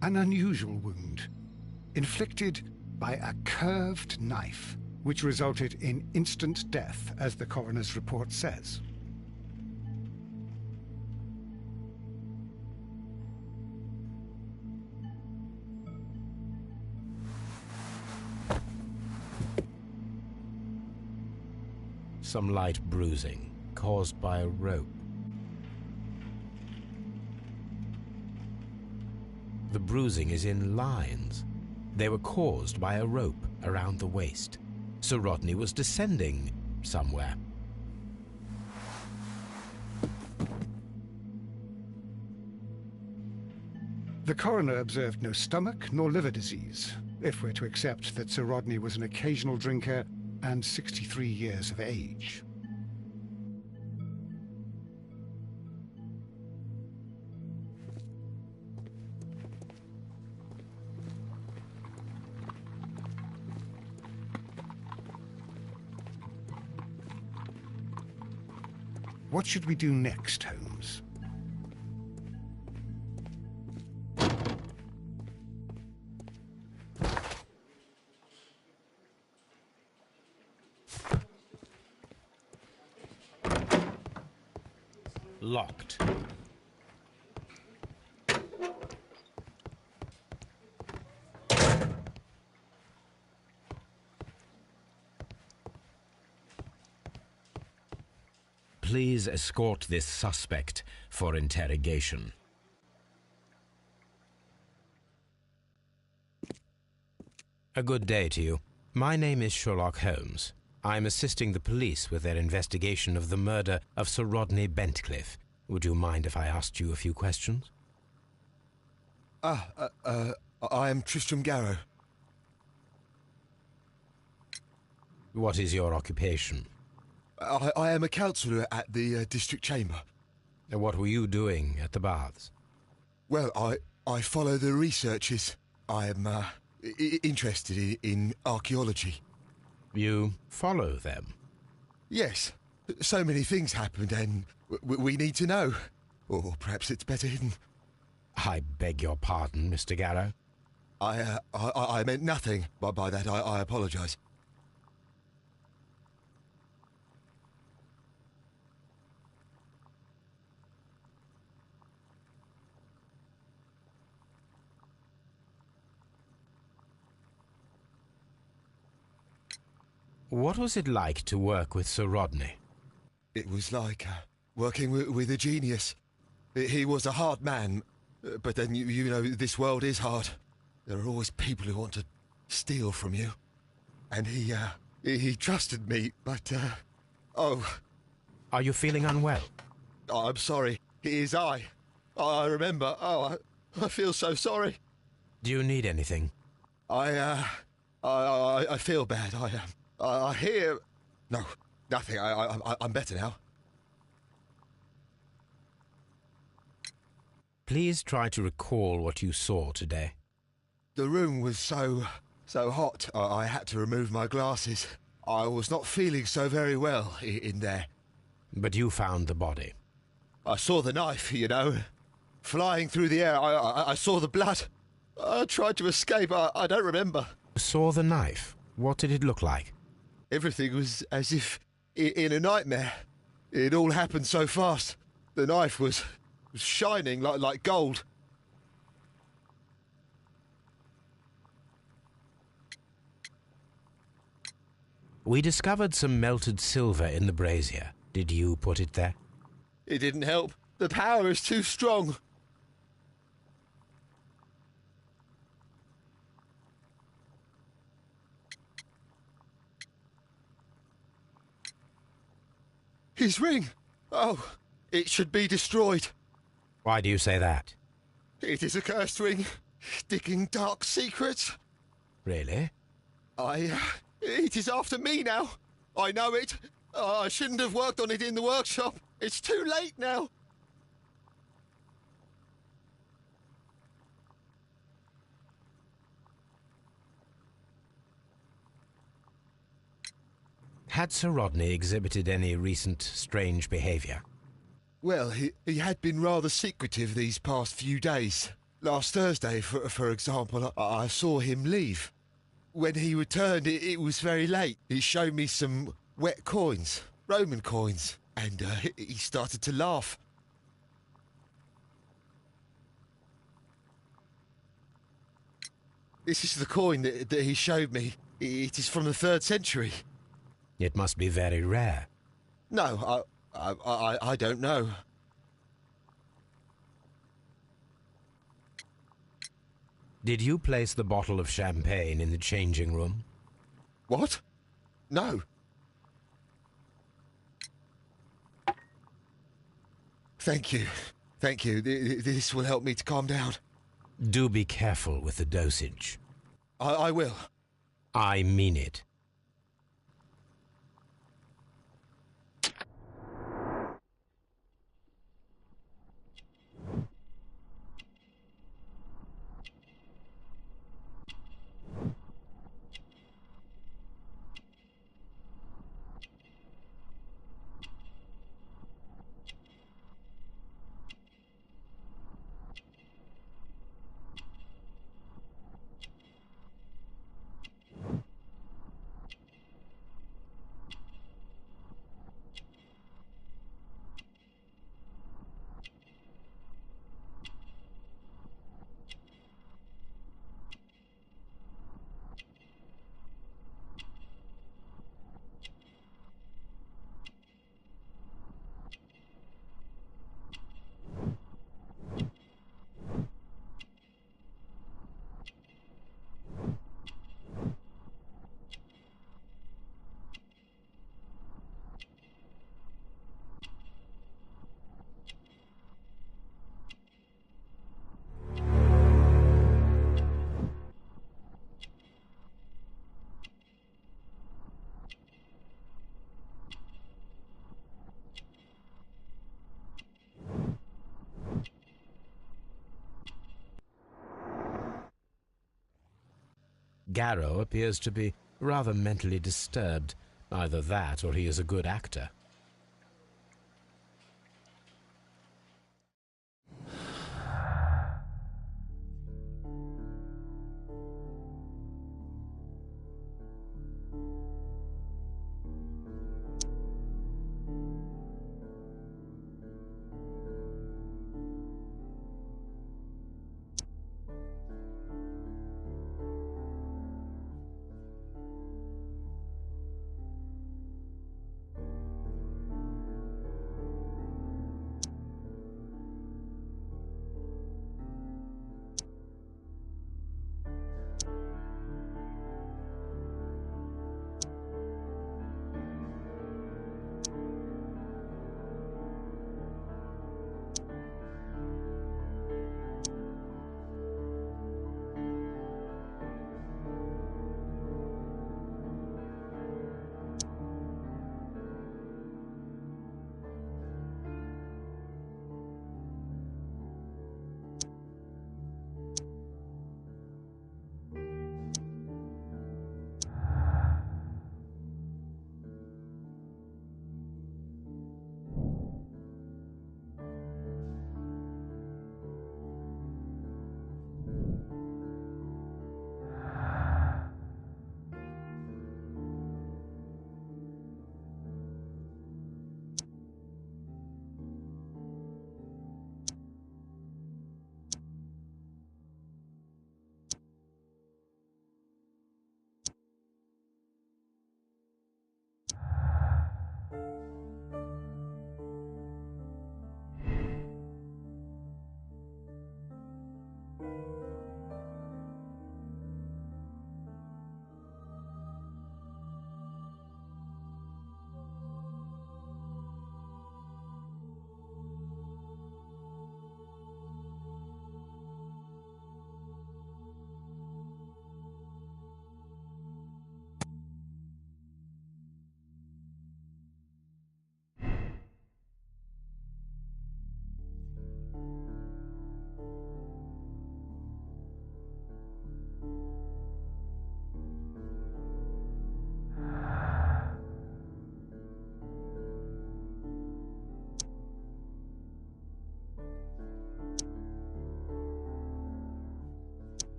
An unusual wound, inflicted by a curved knife, which resulted in instant death, as the coroner's report says. Some light bruising, caused by a rope. The bruising is in lines. They were caused by a rope around the waist. Sir Rodney was descending somewhere. The coroner observed no stomach nor liver disease, if we're to accept that Sir Rodney was an occasional drinker and 63 years of age. What should we do next, Holmes? Locked. Please escort this suspect for interrogation. A good day to you. My name is Sherlock Holmes. I'm assisting the police with their investigation of the murder of Sir Rodney Bentcliffe. Would you mind if I asked you a few questions? I am Tristram Garrow. What is your occupation? I am a councillor at the district chamber. What were you doing at the baths? Well, I follow the researches. I am interested in archaeology. You follow them? Yes. So many things happened and we need to know. Or perhaps it's better hidden. I beg your pardon, Mr. Garrow. I meant nothing by that. I apologise. What was it like to work with Sir Rodney? It was like working with a genius. He was a hard man, but then, you know, this world is hard. There are always people who want to steal from you. And he trusted me, but, oh... Are you feeling unwell? Oh, I'm sorry. It is I. I remember. Oh, I feel so sorry. Do you need anything? I feel bad. I hear... No, nothing. I'm better now. Please try to recall what you saw today. The room was so hot, I had to remove my glasses. I was not feeling so very well in there. But you found the body. I saw the knife, you know, flying through the air. I saw the blood. I tried to escape. I don't remember. You saw the knife? What did it look like? Everything was as if in a nightmare. It all happened so fast. The knife was shining like gold. We discovered some melted silver in the brazier. Did you put it there? It didn't help. The power is too strong. His ring! Oh, it should be destroyed. Why do you say that? It is a cursed ring, digging dark secrets. Really? It is after me now. I know it. I shouldn't have worked on it in the workshop. It's too late now. Had Sir Rodney exhibited any recent strange behaviour? Well, he had been rather secretive these past few days. Last Thursday, for example, I saw him leave. When he returned, it was very late. He showed me some wet coins, Roman coins, and he started to laugh. This is the coin that he showed me. It is from the 3rd century. It must be very rare. No, I don't know. Did you place the bottle of champagne in the changing room? What? No. Thank you. Thank you. This will help me to calm down. Do be careful with the dosage. I will. I mean it. Garrow appears to be rather mentally disturbed. Either that, or he is a good actor.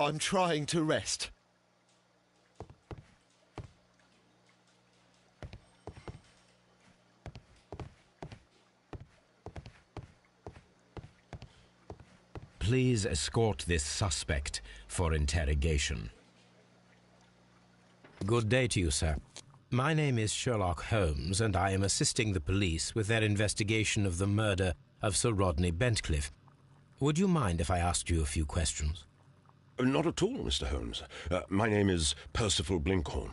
I'm trying to rest. Please escort this suspect for interrogation. Good day to you, sir. My name is Sherlock Holmes, and I am assisting the police with their investigation of the murder of Sir Rodney Bentcliffe. Would you mind if I asked you a few questions? Not at all, Mr. Holmes. My name is Percival Blinkhorn.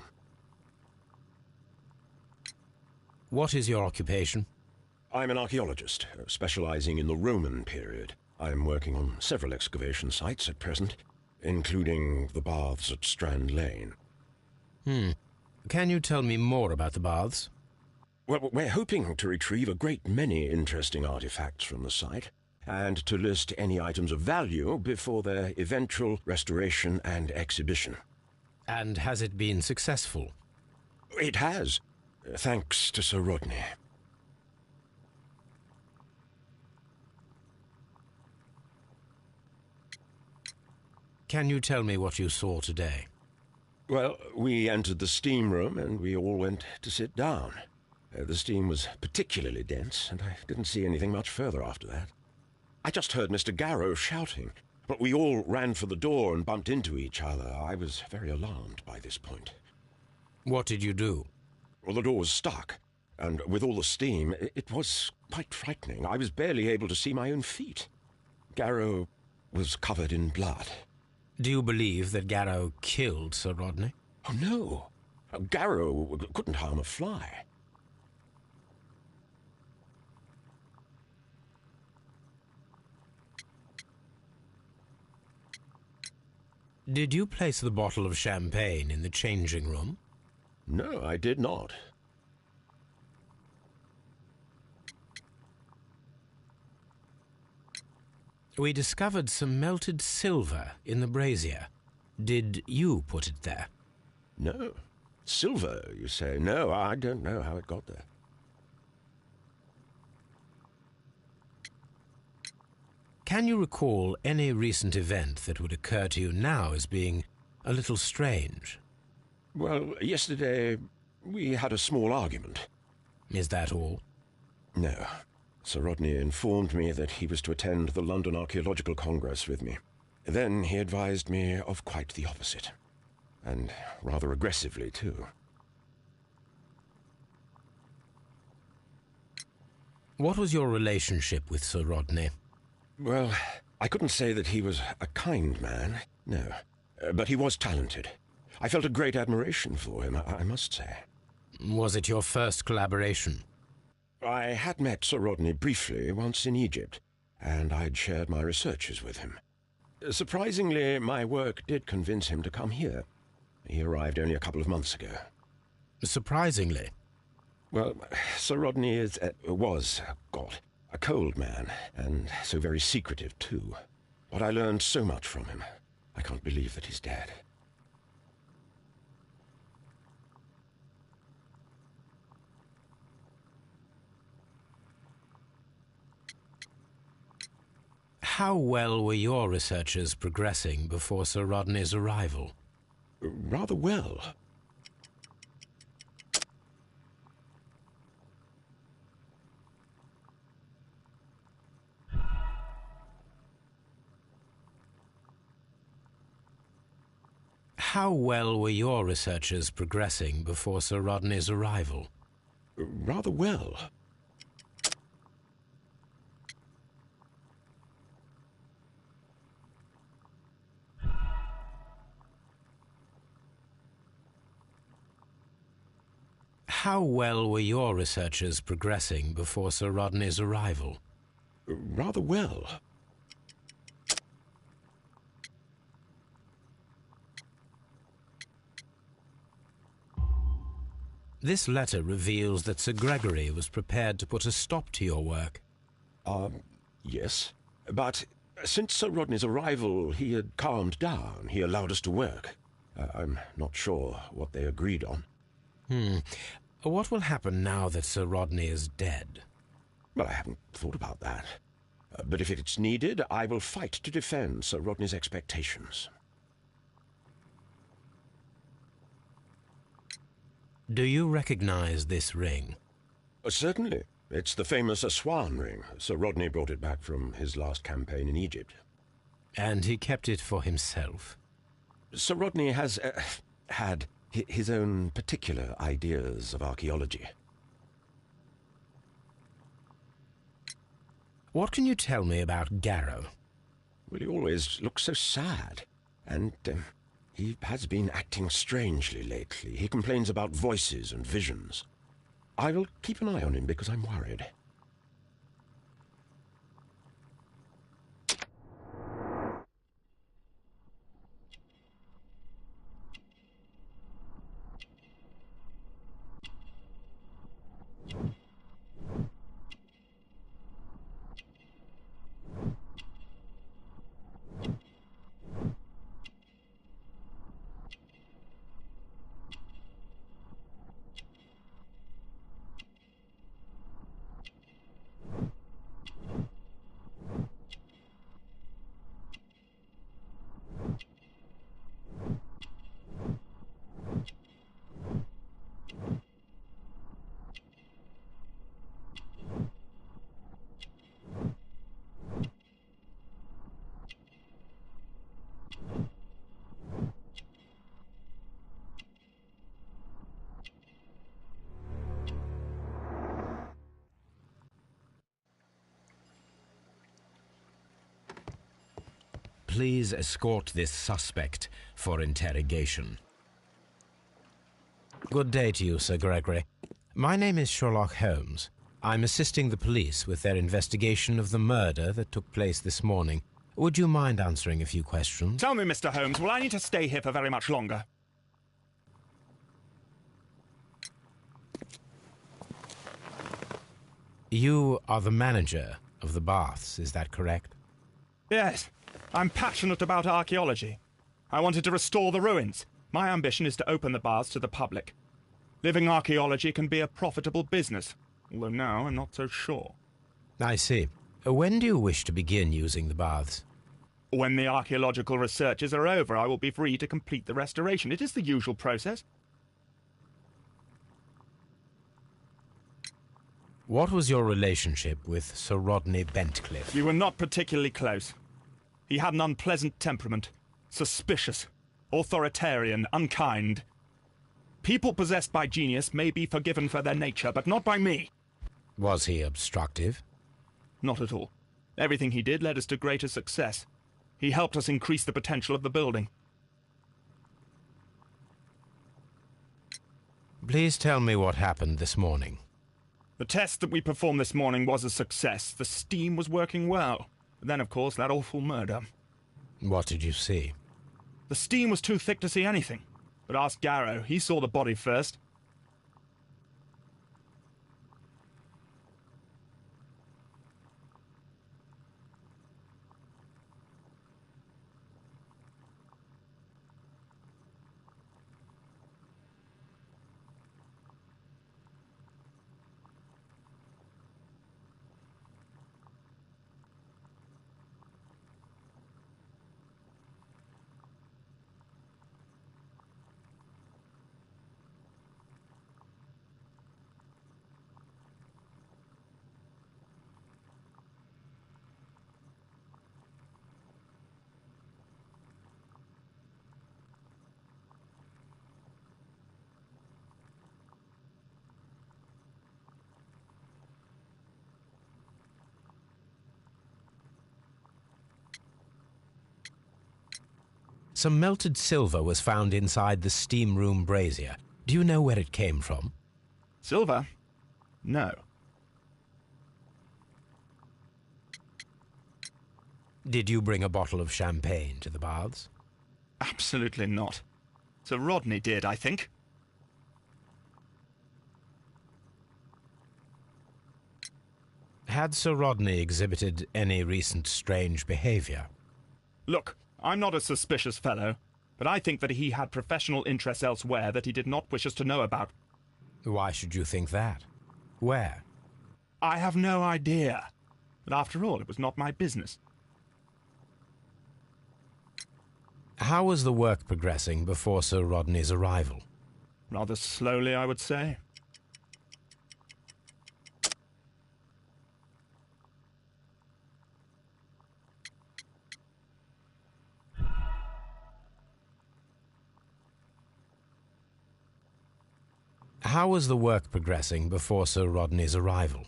What is your occupation? I'm an archaeologist, specializing in the Roman period. I'm working on several excavation sites at present, including the baths at Strand Lane. Can you tell me more about the baths? Well, we're hoping to retrieve a great many interesting artifacts from the site, and to list any items of value before their eventual restoration and exhibition. And has it been successful? It has, thanks to Sir Rodney. Can you tell me what you saw today? Well, we entered the steam room and we all went to sit down. The steam was particularly dense, and I didn't see anything much further after that. I just heard Mr. Garrow shouting, but we all ran for the door and bumped into each other. I was very alarmed by this point. What did you do? Well, the door was stuck, and with all the steam, it was quite frightening. I was barely able to see my own feet. Garrow was covered in blood. Do you believe that Garrow killed Sir Rodney? Oh, no. Garrow couldn't harm a fly. Did you place the bottle of champagne in the changing room? No, I did not. We discovered some melted silver in the brazier. Did you put it there? No. Silver, you say? No, I don't know how it got there. Can you recall any recent event that would occur to you now as being a little strange? Well, yesterday we had a small argument. Is that all? No. Sir Rodney informed me that he was to attend the London Archaeological Congress with me. Then he advised me of quite the opposite. And rather aggressively, too. What was your relationship with Sir Rodney? Well, I couldn't say that he was a kind man, no. But he was talented. I felt a great admiration for him, I must say. Was it your first collaboration? I had met Sir Rodney briefly once in Egypt, and I'd shared my researches with him. Surprisingly, my work did convince him to come here. He arrived only a couple of months ago. Surprisingly? Well, Sir Rodney was a cold man, and so very secretive, too. But I learned so much from him. I can't believe that he's dead. How well were your researches progressing before Sir Rodney's arrival? Rather well. How well were your researches progressing before Sir Rodney's arrival? Rather well. How well were your researches progressing before Sir Rodney's arrival? Rather well. This letter reveals that Sir Gregory was prepared to put a stop to your work. Yes. But since Sir Rodney's arrival, he had calmed down. He allowed us to work. I'm not sure what they agreed on. What will happen now that Sir Rodney is dead? Well, I haven't thought about that. But if it's needed, I will fight to defend Sir Rodney's expectations. Do you recognize this ring? Certainly. It's the famous Aswan ring. Sir Rodney brought it back from his last campaign in Egypt. And he kept it for himself? Sir Rodney has had his own particular ideas of archaeology. What can you tell me about Garrow? Well, he always looks so sad. And he has been acting strangely lately. He complains about voices and visions. I will keep an eye on him because I'm worried. Please escort this suspect for interrogation. Good day to you, Sir Gregory. My name is Sherlock Holmes. I'm assisting the police with their investigation of the murder that took place this morning. Would you mind answering a few questions? Tell me, Mr. Holmes, will I need to stay here for very much longer? You are the manager of the baths, is that correct? Yes. I'm passionate about archaeology. I wanted to restore the ruins. My ambition is to open the baths to the public. Living archaeology can be a profitable business, although now I'm not so sure. I see. When do you wish to begin using the baths? When the archaeological researches are over, I will be free to complete the restoration. It is the usual process. What was your relationship with Sir Rodney Bentcliffe? We were not particularly close. He had an unpleasant temperament, suspicious, authoritarian, unkind. People possessed by genius may be forgiven for their nature, but not by me. Was he obstructive? Not at all. Everything he did led us to greater success. He helped us increase the potential of the building. Please tell me what happened this morning. The test that we performed this morning was a success. The steam was working well. But then, of course, that awful murder. What did you see? The steam was too thick to see anything. But ask Garrow. He saw the body first. Some melted silver was found inside the steam room brazier. Do you know where it came from? Silver? No. Did you bring a bottle of champagne to the baths? Absolutely not. Sir Rodney did, I think. Had Sir Rodney exhibited any recent strange behavior? Look, I'm not a suspicious fellow, but I think that he had professional interests elsewhere that he did not wish us to know about. Why should you think that? Where? I have no idea. But after all, it was not my business. How was the work progressing before Sir Rodney's arrival? Rather slowly, I would say. How was the work progressing before Sir Rodney's arrival?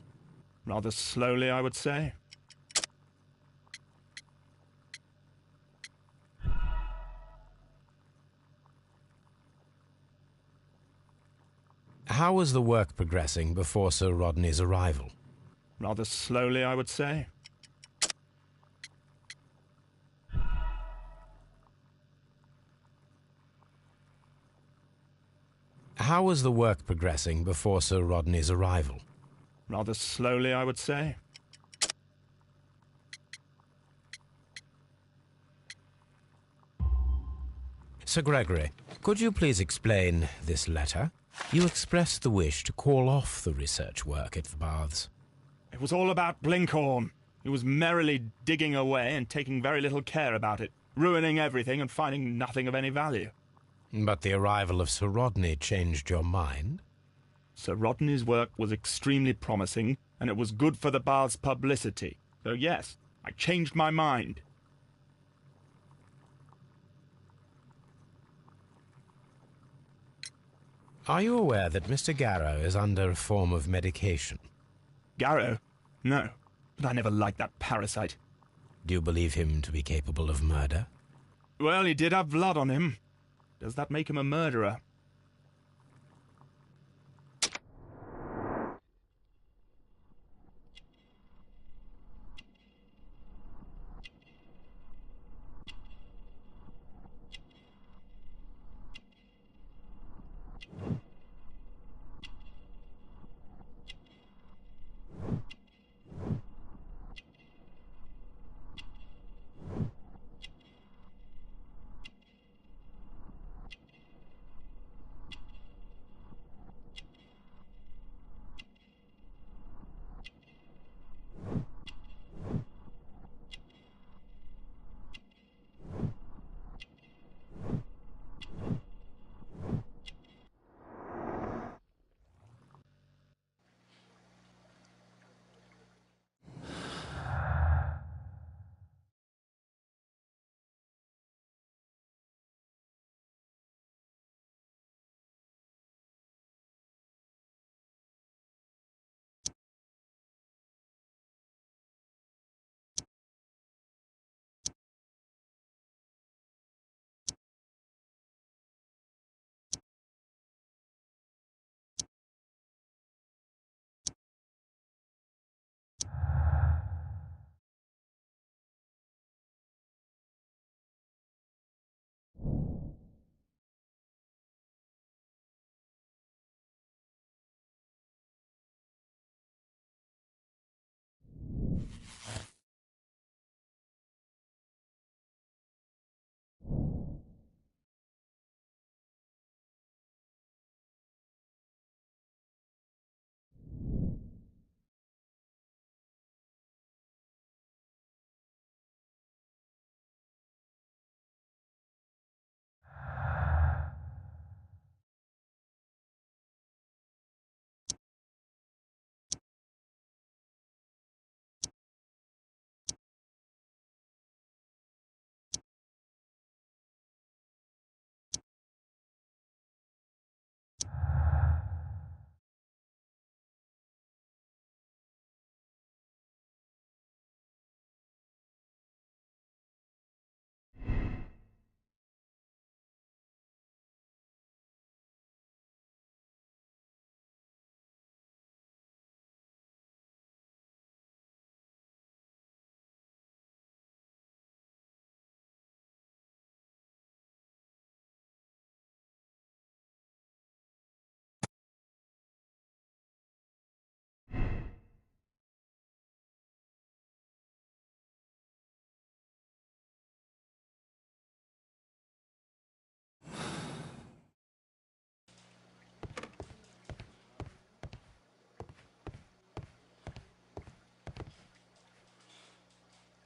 Rather slowly, I would say. How was the work progressing before Sir Rodney's arrival? Rather slowly, I would say. How was the work progressing before Sir Rodney's arrival? Rather slowly, I would say. Sir Gregory, could you please explain this letter? You expressed the wish to call off the research work at the baths. It was all about Blinkhorn. He was merrily digging away and taking very little care about it, ruining everything and finding nothing of any value. But the arrival of Sir Rodney changed your mind? Sir Rodney's work was extremely promising, and it was good for the bath's publicity. So yes, I changed my mind. Are you aware that Mr. Garrow is under a form of medication? Garrow? No, but I never liked that parasite. Do you believe him to be capable of murder? Well, he did have blood on him. Does that make him a murderer?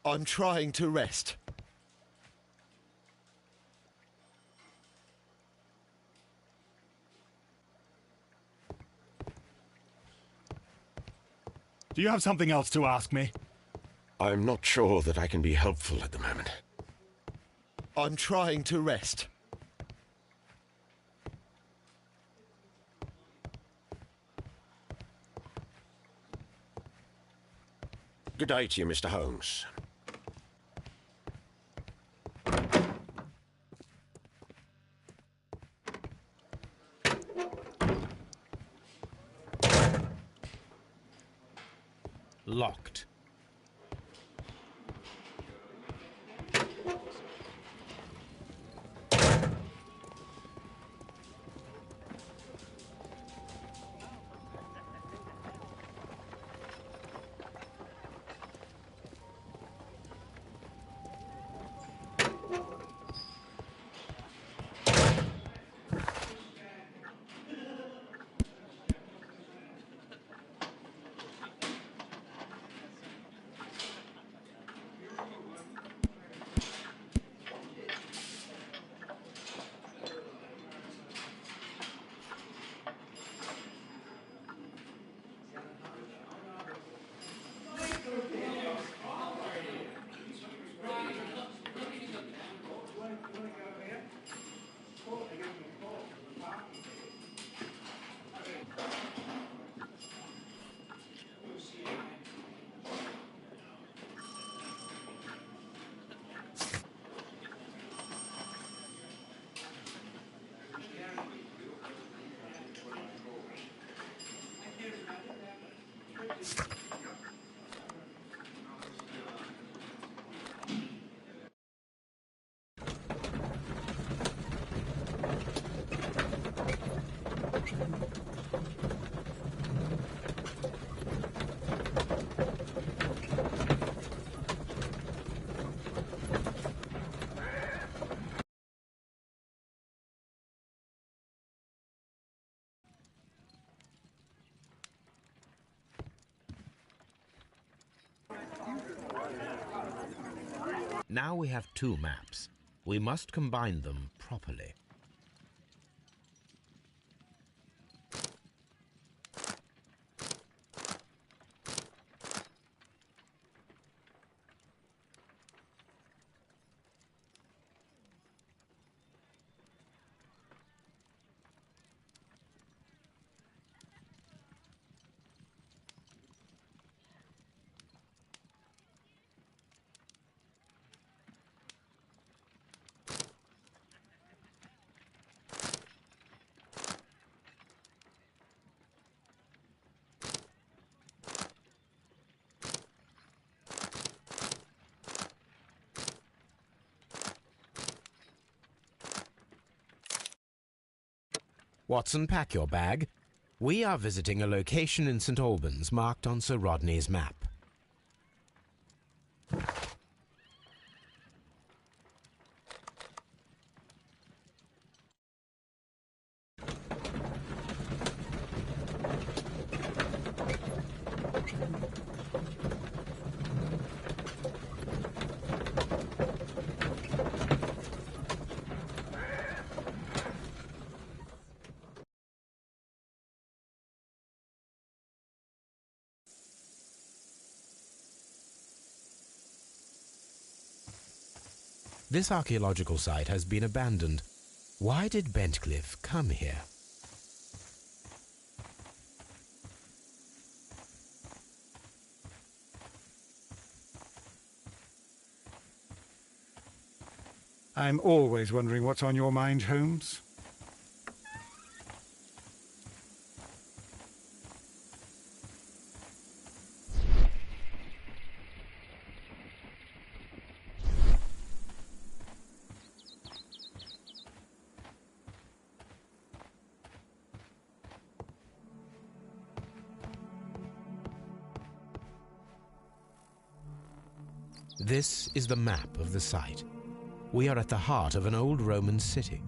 I'm trying to rest. Do you have something else to ask me? I'm not sure that I can be helpful at the moment. I'm trying to rest. Good day to you, Mr. Holmes. Locked. Now we have two maps. We must combine them properly. Watson, pack your bag. We are visiting a location in St. Albans marked on Sir Rodney's map. This archaeological site has been abandoned. Why did Bentcliffe come here? I'm always wondering what's on your mind, Holmes. This is the map of the site. We are at the heart of an old Roman city.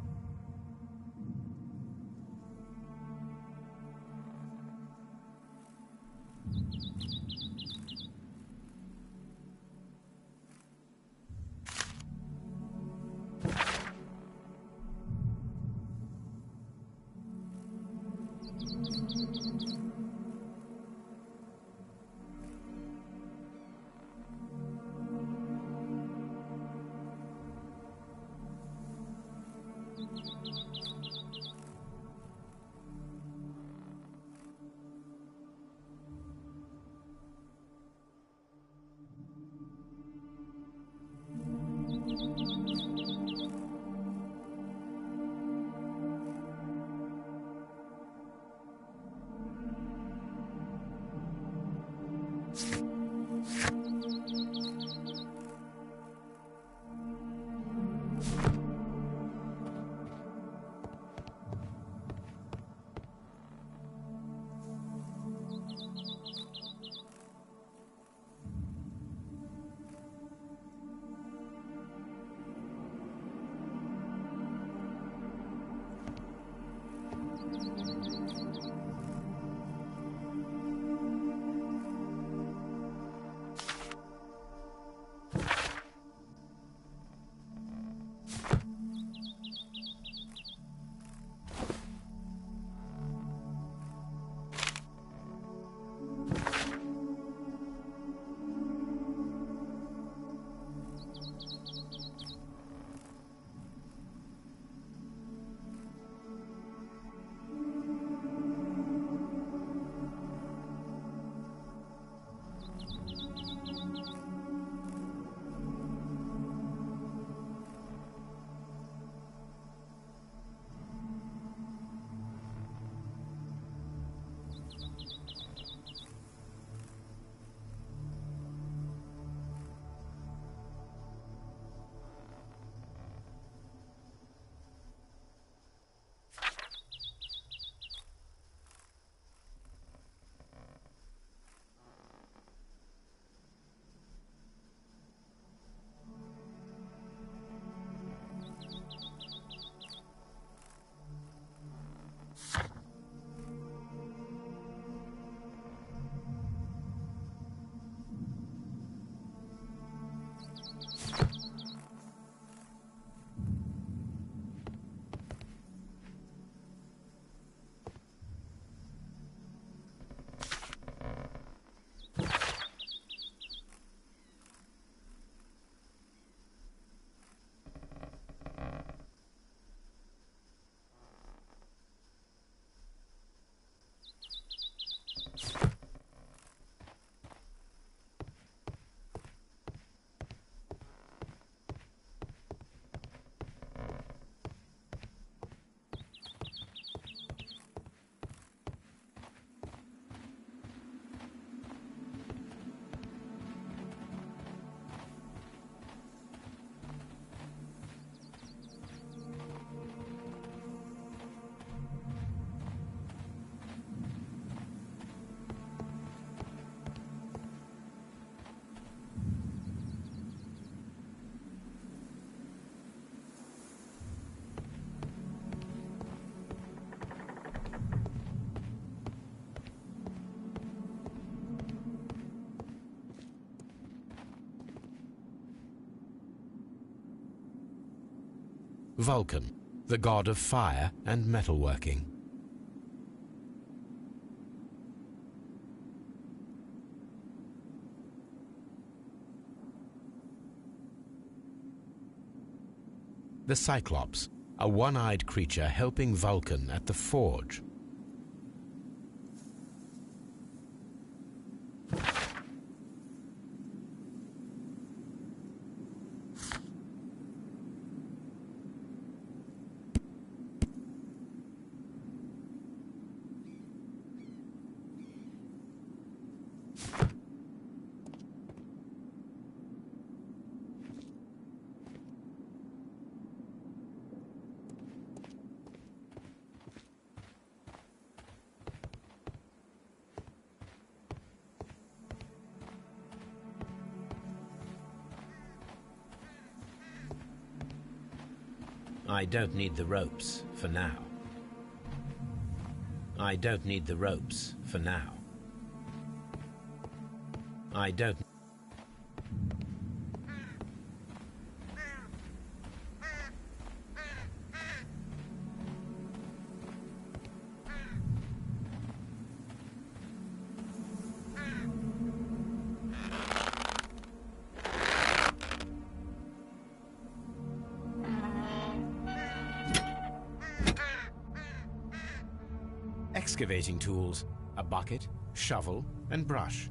Vulcan, the god of fire and metalworking. The Cyclops, a one-eyed creature helping Vulcan at the forge. I don't need the ropes for now. I don't need the ropes for now. I don't... Excavating tools, a bucket, shovel, and brush.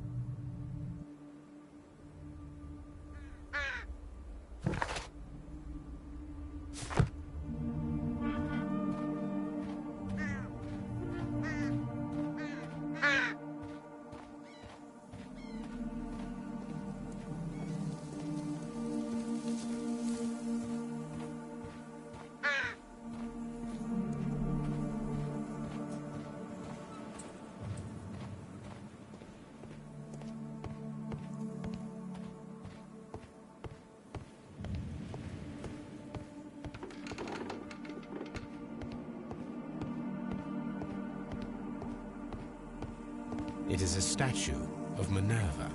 It is a statue of Minerva.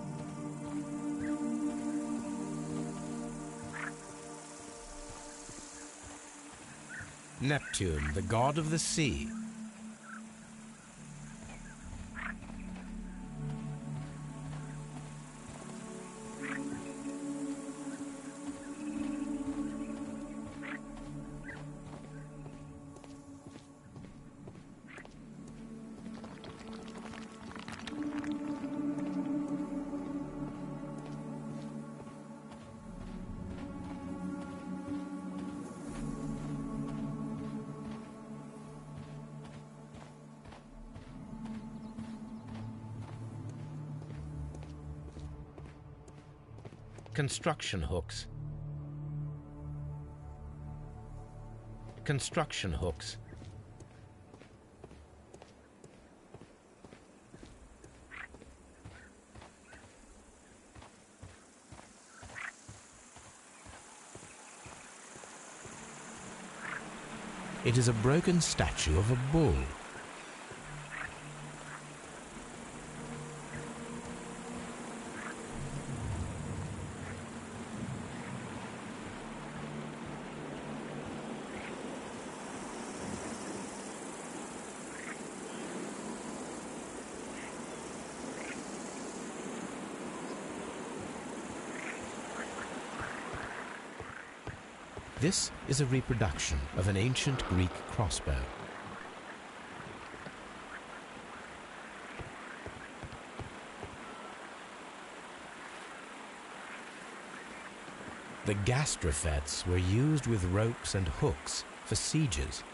Neptune, the god of the sea. Construction hooks. Construction hooks. It is a broken statue of a bull. This is a reproduction of an ancient Greek crossbow. The gastrofets were used with ropes and hooks for sieges.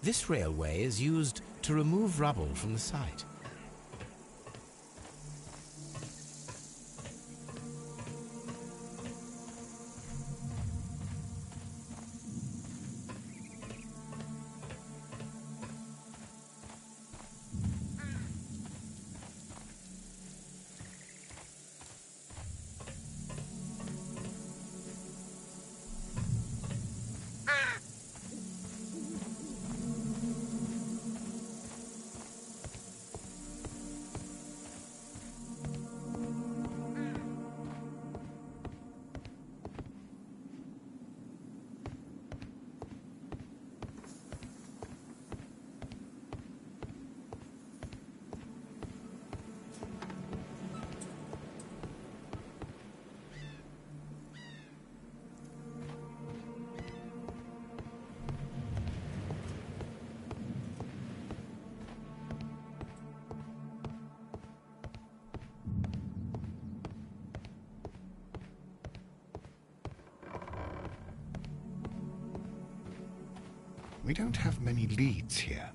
This railway is used to remove rubble from the site. We don't have many leads here.